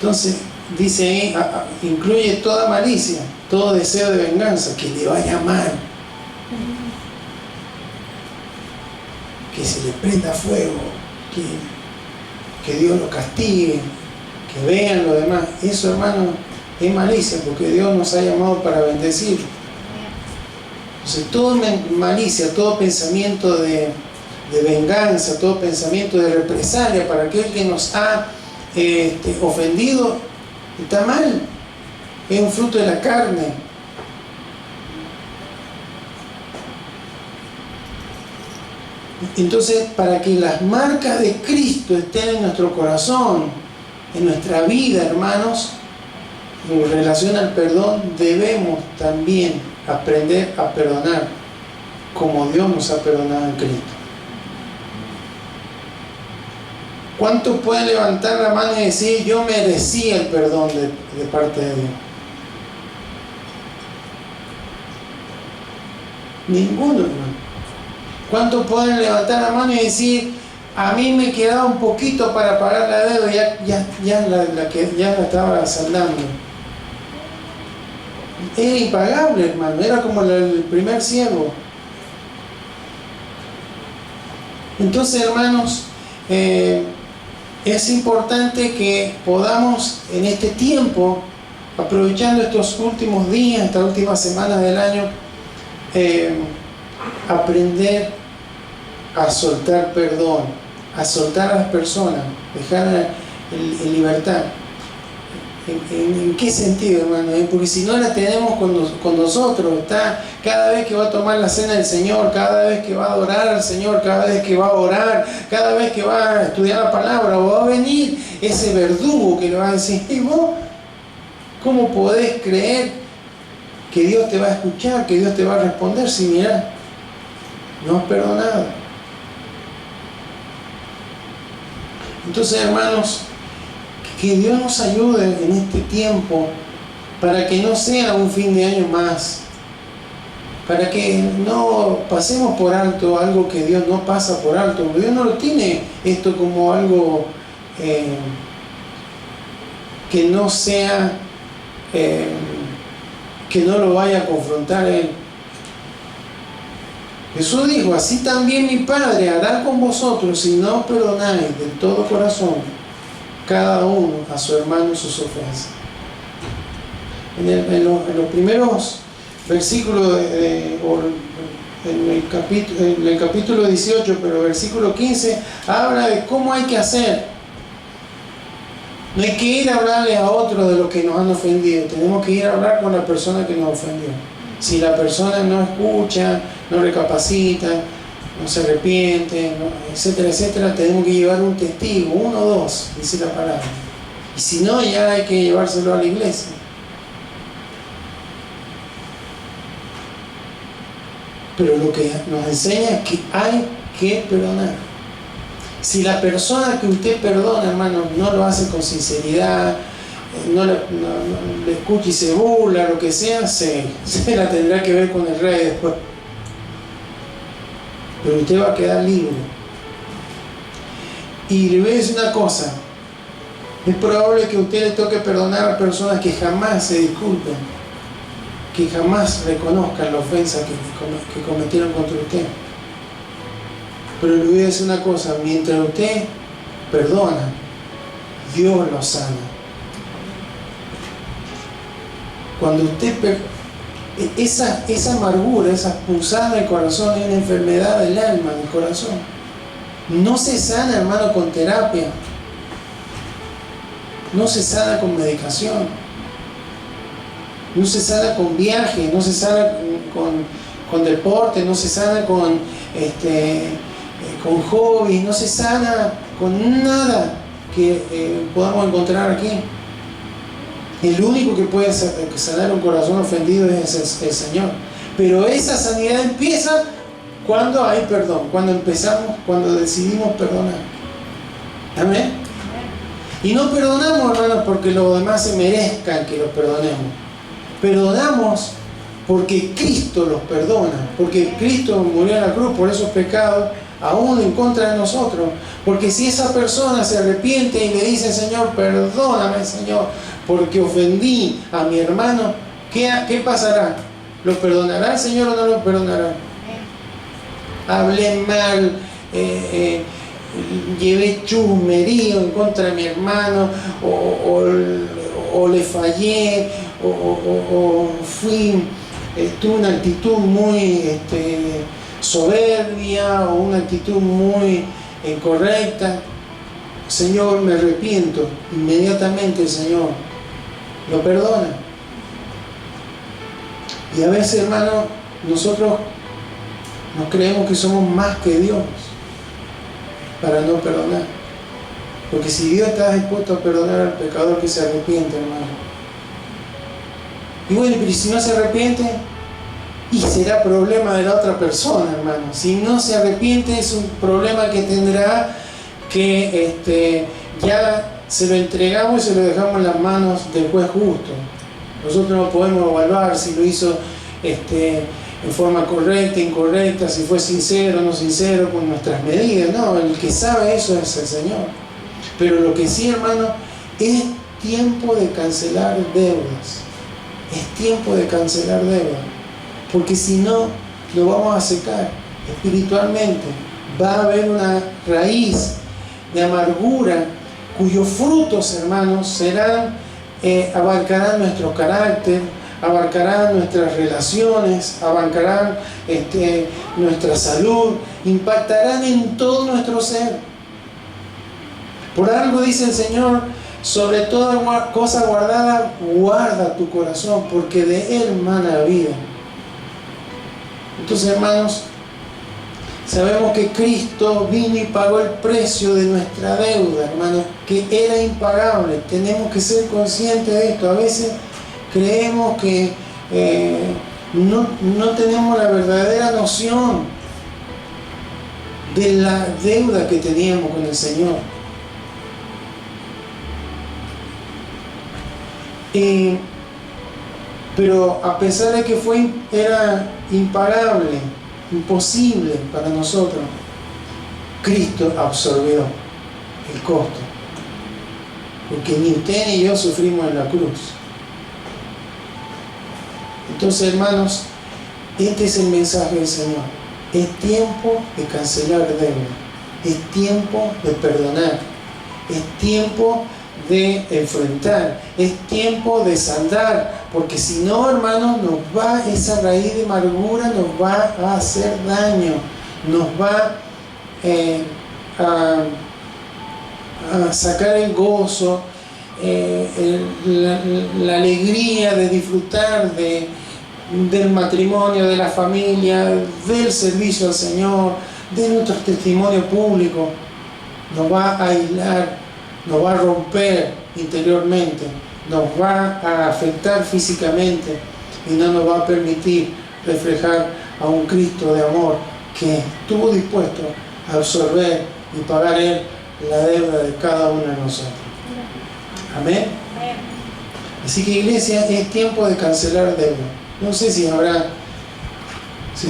Entonces, dice ahí, incluye toda malicia, todo deseo de venganza, que le vaya mal, que se le prenda fuego, que Dios lo castigue, que vean lo demás. Eso, hermano, es malicia, porque Dios nos ha llamado para bendecir. Entonces, toda malicia, todo pensamiento de venganza, todo pensamiento de represalia para aquel que nos ha ofendido, está mal. Es un fruto de la carne. Entonces, para que las marcas de Cristo estén en nuestro corazón, en nuestra vida, hermanos, en relación al perdón, debemos también aprender a perdonar como Dios nos ha perdonado en Cristo. ¿Cuántos pueden levantar la mano y decir, yo merecía el perdón de parte de Dios? Ninguno, hermano. ¿Cuántos pueden levantar la mano y decir, a mí me quedaba un poquito para pagar la deuda, ya la estaba saldando? Era impagable, hermano, era como el primer ciego. Entonces, hermanos, es importante que podamos en este tiempo, aprovechando estos últimos días, estas últimas semanas del año, aprender a soltar perdón, a soltar a las personas, dejarlas en libertad. ¿En qué sentido, hermano? Porque si no la tenemos con nosotros, está cada vez que va a tomar la cena del Señor, cada vez que va a adorar al Señor, cada vez que va a orar, cada vez que va a estudiar la palabra, o va a venir ese verdugo que le va a decir, ¿y vos cómo podés creer que Dios te va a escuchar, que Dios te va a responder si mirá, no has perdonado? Entonces, hermanos, que Dios nos ayude en este tiempo para que no sea un fin de año más, para que no pasemos por alto algo que Dios no pasa por alto. Dios no lo tiene esto como algo que no sea, que no lo vaya a confrontar Él. Jesús dijo, así también mi Padre hará con vosotros si no perdonáis de todo corazón cada uno a su hermano sus ofensas. En los primeros versículos, en el capítulo 18, pero el versículo 15, habla de cómo hay que hacer. No hay que ir a hablarle a otros de lo que nos han ofendido, tenemos que ir a hablar con la persona que nos ofendió. Si la persona no escucha, no recapacita, no se arrepiente, etcétera, etcétera, tenemos que llevar un testigo, 1 o 2, dice la palabra. Y si no, ya hay que llevárselo a la iglesia. Pero lo que nos enseña es que hay que perdonar. Si la persona que usted perdona, hermano, no lo hace con sinceridad, no le escucha y se burla, lo que sea, se la tendrá que ver con el rey después. Pero usted va a quedar libre. Y le voy a decir una cosa, es probable que a usted le toque perdonar a personas que jamás se disculpen, que jamás reconozcan la ofensa que cometieron contra usted. Pero le voy a decir una cosa, mientras usted perdona, Dios lo sana. Cuando usted esa amargura, esa punzada del corazón es una enfermedad del alma, del corazón. No se sana, hermano, con terapia. No se sana con medicación. No se sana con viaje, no se sana con deporte, no se sana con hobbies, no se sana con nada que podamos encontrar aquí. El único que puede sanar un corazón ofendido es el Señor. Pero esa sanidad empieza cuando hay perdón, cuando decidimos perdonar. Amén. Y no perdonamos, hermanos, porque los demás se merezcan que los perdonemos. Perdonamos porque Cristo los perdona, porque Cristo murió en la cruz por esos pecados, aún en contra de nosotros. Porque si esa persona se arrepiente y le dice: Señor, perdóname, Señor, porque ofendí a mi hermano, ¿qué pasará? ¿Lo perdonará el Señor o no lo perdonará? Hablé mal, llevé chusmerío en contra de mi hermano, o le fallé, o tuve una actitud muy soberbia, o una actitud muy incorrecta. Señor, me arrepiento. Inmediatamente el Señor lo perdona. Y a veces, hermano, nosotros nos creemos que somos más que Dios para no perdonar. Porque si Dios está dispuesto a perdonar al pecador que se arrepiente, hermano. Y bueno, pero si no se arrepiente, y será problema de la otra persona, hermano. Si no se arrepiente, es un problema que tendrá que ya se lo entregamos y se lo dejamos en las manos del juez justo. Nosotros no podemos evaluar si lo hizo en forma correcta, incorrecta, si fue sincero o no sincero, con nuestras medidas. No, el que sabe eso es el Señor. Pero lo que sí, hermano, es tiempo de cancelar deudas. Es tiempo de cancelar deudas. Porque si no, lo vamos a secar espiritualmente. Va a haber una raíz de amargura cuyos frutos, hermanos, serán, abarcarán nuestro carácter, abarcarán nuestras relaciones, abarcarán nuestra salud, impactarán en todo nuestro ser. Por algo dice el Señor: sobre toda cosa guardada, guarda tu corazón, porque de él mana la vida. Entonces, hermanos, sabemos que Cristo vino y pagó el precio de nuestra deuda, hermanos, que era impagable. Tenemos que ser conscientes de esto. A veces creemos que no tenemos la verdadera noción de la deuda que teníamos con el Señor. Pero a pesar de que era impagable, imposible para nosotros, Cristo absorbió el costo. Porque ni usted ni yo sufrimos en la cruz. Entonces, hermanos, este es el mensaje del Señor. Es tiempo de cancelar deuda. Es tiempo de perdonar. Es tiempo de enfrentar. Es tiempo de saldar. Porque si no, hermanos, esa raíz de amargura nos va a hacer daño. Nos va a sacar el gozo, la alegría de disfrutar del matrimonio, de la familia, del servicio al Señor, de nuestro testimonio público. Nos va a aislar, nos va a romper interiormente, nos va a afectar físicamente y no nos va a permitir reflejar a un Cristo de amor que estuvo dispuesto a absorber y pagar Él la deuda de cada uno de nosotros. Amén. Así que, iglesia, es tiempo de cancelar deuda. No sé si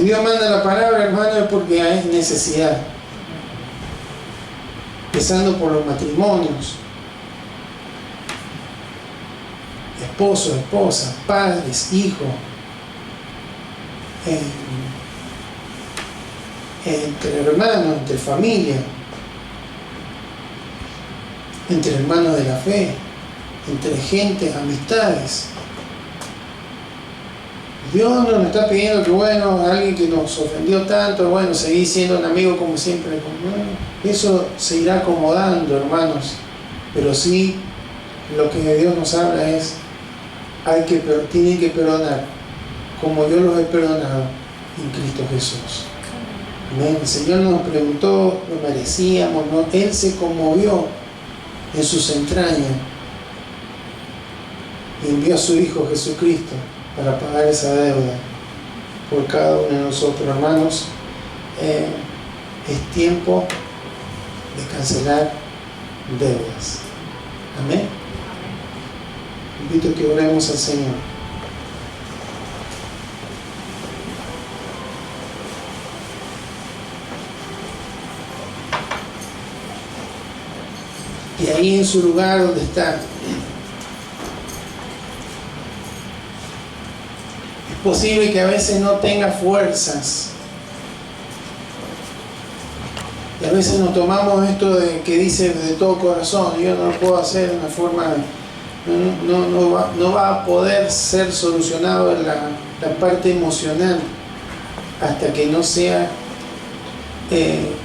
Dios manda la palabra, hermano, es porque hay necesidad. Empezando por los matrimonios, esposos, esposas, padres, hijos, entre hermanos, entre familia, entre hermanos de la fe, entre gente, amistades. Dios no nos está pidiendo que, bueno, alguien que nos ofendió tanto, bueno, seguir siendo un amigo como siempre. Bueno, eso se irá acomodando, hermanos. Pero sí, lo que Dios nos habla es: tienen que perdonar como yo los he perdonado en Cristo Jesús. Amén. El Señor nos preguntó, lo merecíamos, ¿no? Él se conmovió en sus entrañas y envió a su Hijo Jesucristo para pagar esa deuda por cada uno de nosotros, hermanos. Es tiempo de cancelar deudas. Amén. Invito a que oremos al Señor. Y ahí en su lugar donde está, es posible que a veces no tenga fuerzas. Y a veces nos tomamos esto de que dice de todo corazón, yo no lo puedo hacer de una forma, no va a poder ser solucionado en la parte emocional hasta que no sea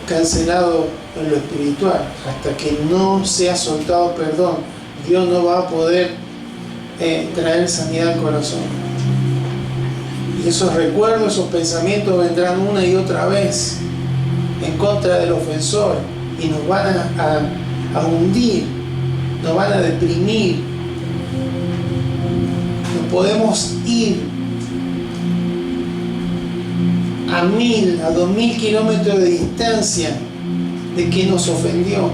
cancelado en lo espiritual, hasta que no sea soltado perdón. Dios no va a poder traer sanidad al corazón. Y esos recuerdos, esos pensamientos vendrán una y otra vez en contra del ofensor y nos van a hundir, nos van a deprimir. No podemos ir a 1000, a 2000 kilómetros de distancia de quien nos ofendió,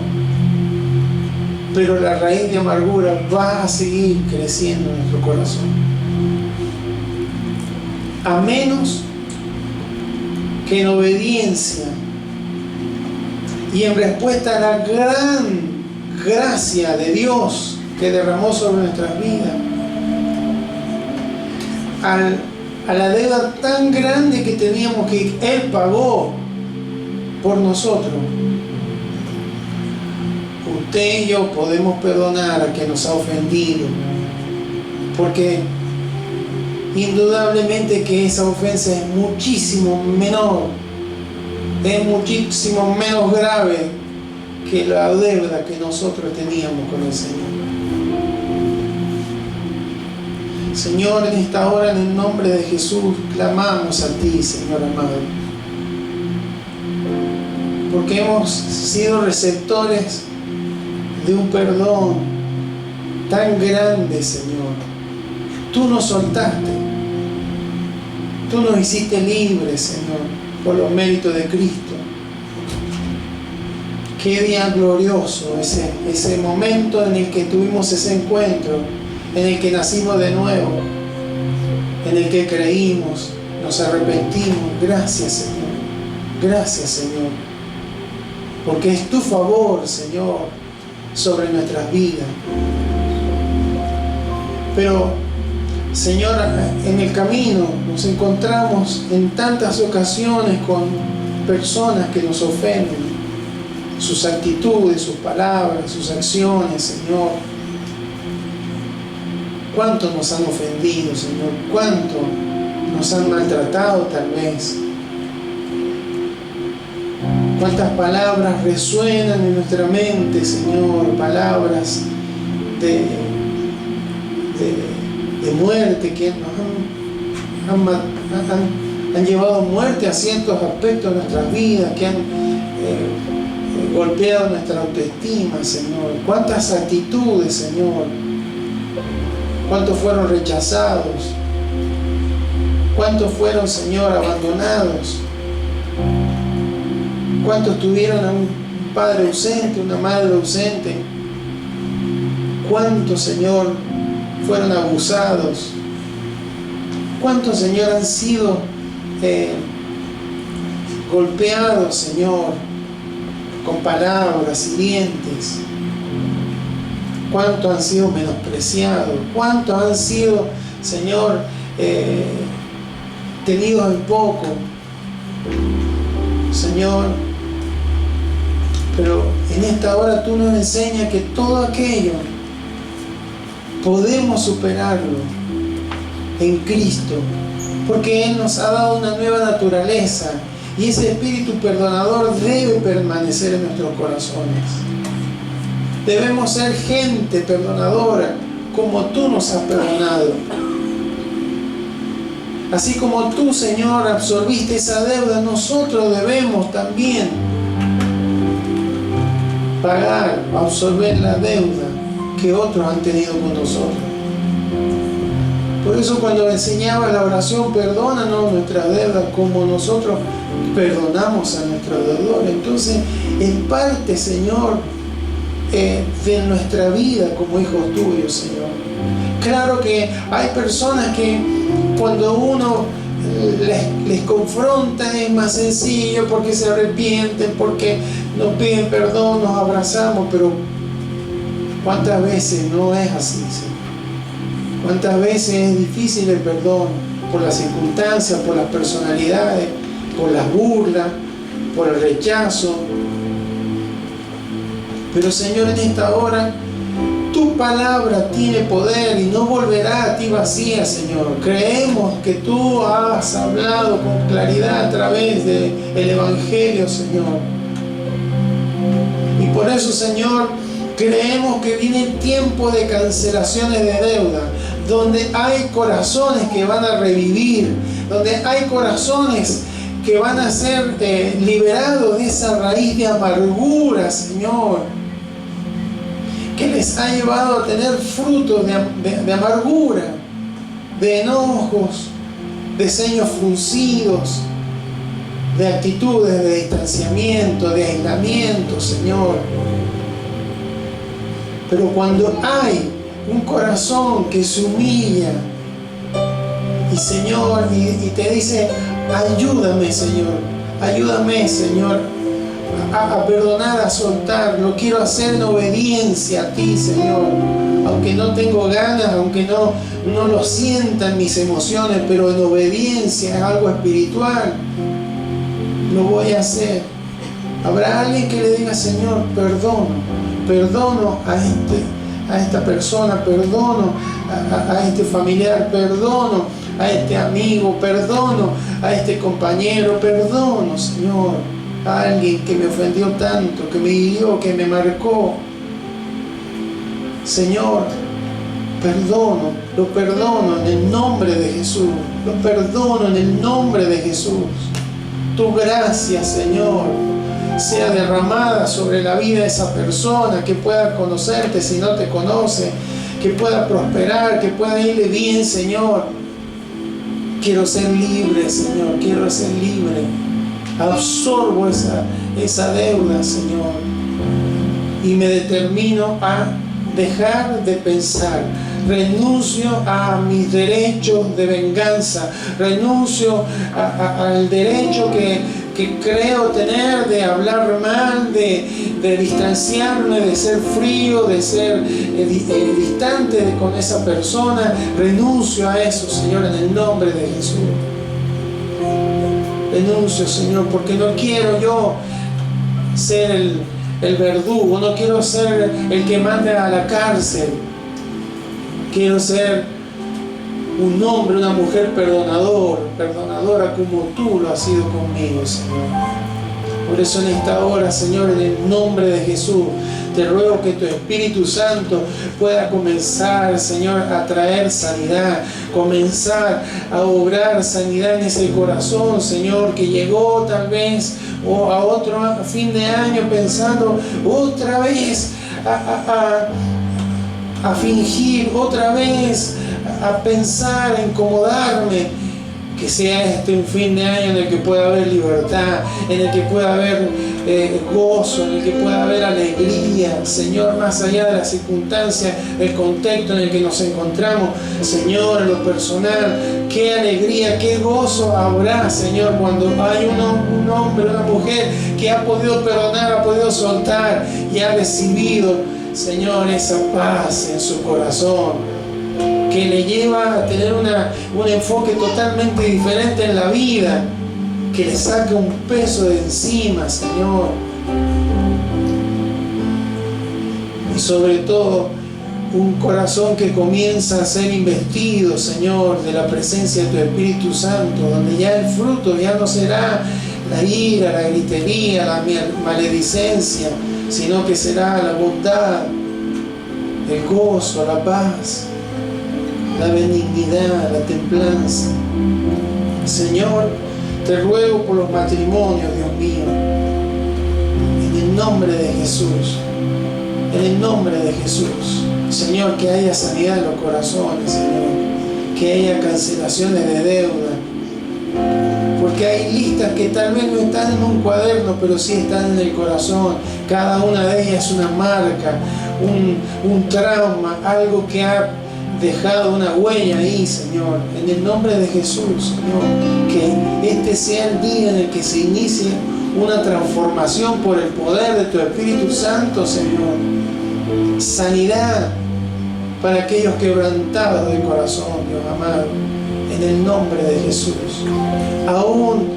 pero la raíz de amargura va a seguir creciendo en nuestro corazón, a menos que en obediencia y en respuesta a la gran gracia de Dios que derramó sobre nuestras vidas, a la deuda tan grande que teníamos, que Él pagó por nosotros, usted y yo podemos perdonar a quien nos ha ofendido, porque indudablemente que esa ofensa es muchísimo menor, es muchísimo menos grave que la deuda que nosotros teníamos con el Señor. Señor, en esta hora, en el nombre de Jesús, clamamos a ti, Señor amado, porque hemos sido receptores de un perdón tan grande, Señor. Tú nos soltaste, tú nos hiciste libres, Señor, por los méritos de Cristo. Qué día glorioso ese momento en el que tuvimos ese encuentro, en el que nacimos de nuevo, en el que creímos, nos arrepentimos. Gracias, Señor. Gracias, Señor. Porque es tu favor, Señor, sobre nuestras vidas. Pero, Señor, en el camino nos encontramos en tantas ocasiones con personas que nos ofenden. Sus actitudes, sus palabras, sus acciones, Señor. ¿Cuánto nos han ofendido, Señor? ¿Cuánto nos han maltratado tal vez? ¿Cuántas palabras resuenan en nuestra mente, Señor? Palabras de muerte que nos han llevado muerte a ciertos aspectos de nuestras vidas, que han golpeado nuestra autoestima, Señor. ¿Cuántas actitudes, Señor? ¿Cuántos fueron rechazados? ¿Cuántos fueron, Señor, abandonados? ¿Cuántos tuvieron a un padre ausente, una madre ausente? ¿Cuántos, Señor, fueron abusados? ¿Cuántos, Señor, han sido golpeados, Señor, con palabras hirientes? ¿Cuántos han sido menospreciados? ¿Cuántos han sido, Señor, tenidos en poco? Señor, pero en esta hora tú nos enseñas que todo aquello podemos superarlo en Cristo, porque Él nos ha dado una nueva naturaleza y ese espíritu perdonador debe permanecer en nuestros corazones. Debemos ser gente perdonadora como tú nos has perdonado. Así como tú, Señor, absorbiste esa deuda, nosotros debemos también pagar, absorber la deuda que otros han tenido con nosotros. Por eso cuando enseñaba la oración, perdónanos nuestras deudas como nosotros perdonamos a nuestros deudores. Entonces, en parte, Señor, de nuestra vida como hijos tuyos, Señor. Claro que hay personas que cuando uno les confronta es más sencillo porque se arrepienten, porque nos piden perdón, nos abrazamos, pero ¿cuántas veces no es así, Señor? ¿Cuántas veces es difícil el perdón por las circunstancias, por las personalidades, por las burlas, por el rechazo? Pero Señor, en esta hora tu palabra tiene poder y no volverá a ti vacía, Señor. Creemos que tú has hablado con claridad a través del Evangelio, Señor. Y por eso, Señor, creemos que viene tiempo de cancelaciones de deuda, donde hay corazones que van a revivir, donde hay corazones que van a ser liberados de esa raíz de amargura, Señor, que les ha llevado a tener frutos de amargura, de enojos, de ceños fruncidos, de actitudes de distanciamiento, de aislamiento, Señor. Pero cuando hay un corazón que se humilla y Señor, y te dice, ayúdame, Señor, a perdonar, a soltar, lo quiero hacer en obediencia a ti, Señor, aunque no tengo ganas, aunque no lo sientan mis emociones, pero en obediencia, es algo espiritual, lo voy a hacer. Habrá alguien que le diga, Señor, perdono a esta persona, perdono a este familiar, perdono a este amigo, perdono a este compañero, perdono, Señor, a alguien que me ofendió tanto, que me hirió, que me marcó. Señor, lo perdono en el nombre de Jesús, lo perdono en el nombre de Jesús. Tu gracia, Señor, sea derramada sobre la vida de esa persona, que pueda conocerte si no te conoce, que pueda prosperar, que pueda irle bien, Señor. Quiero ser libre, Señor, quiero ser libre. Absorbo esa deuda, Señor, y me determino a dejar de pensar. Renuncio a mis derechos de venganza, renuncio al derecho que creo tener de hablar mal, de distanciarme, de ser frío, de ser distante con esa persona. Renuncio a eso, Señor, en el nombre de Jesús. Renuncio, Señor, porque no quiero yo ser el verdugo, no quiero ser el que mande a la cárcel. Quiero ser un hombre, una mujer perdonadora como tú lo has sido conmigo, Señor. Por eso en esta hora, Señor, en el nombre de Jesús, te ruego que tu Espíritu Santo pueda comenzar, Señor, a traer sanidad, comenzar a obrar sanidad en ese corazón, Señor, que llegó tal vez a otro fin de año pensando otra vez a fingir, otra vez a pensar, a incomodarme. Que sea este un fin de año en el que pueda haber libertad, en el que pueda haber gozo, en el que pueda haber alegría, Señor, más allá de las circunstancias, el contexto en el que nos encontramos. Señor, en lo personal, qué alegría, qué gozo habrá, Señor, cuando hay un hombre, una mujer que ha podido perdonar, ha podido soltar y ha recibido, Señor, esa paz en su corazón, que le lleva a tener un enfoque totalmente diferente en la vida, que le saque un peso de encima, Señor. Y sobre todo, un corazón que comienza a ser investido, Señor, de la presencia de tu Espíritu Santo, donde ya el fruto ya no será la ira, la gritería, la maledicencia, sino que será la bondad, el gozo, la paz, la benignidad, la templanza. Señor, te ruego por los matrimonios, Dios mío, en el nombre de Jesús, en el nombre de Jesús. Señor, que haya sanidad en los corazones, Señor, que haya cancelaciones de deuda, porque Porque hay listas que tal vez no están en un cuaderno, pero sí están en el corazón. Cada una de ellas es una marca, un trauma, algo que ha dejado una huella ahí, Señor. En el nombre de Jesús, Señor, que este sea el día en el que se inicie una transformación por el poder de tu Espíritu Santo, Señor. Sanidad para aquellos quebrantados de corazón, Dios amado, en el nombre de Jesús. Aún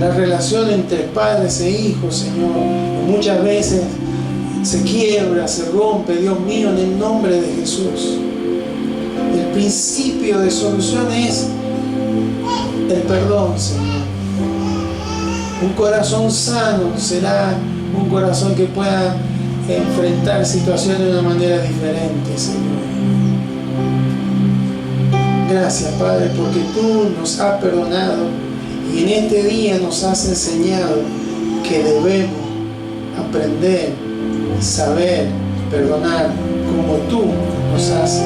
la relación entre padres e hijos, Señor, muchas veces se quiebra, se rompe, Dios mío, en el nombre de Jesús. El principio de solución es el perdón, Señor. Un corazón sano será un corazón que pueda enfrentar situaciones de una manera diferente, Señor. Gracias, Padre, porque tú nos has perdonado y en este día nos has enseñado que debemos aprender, saber, perdonar como tú nos has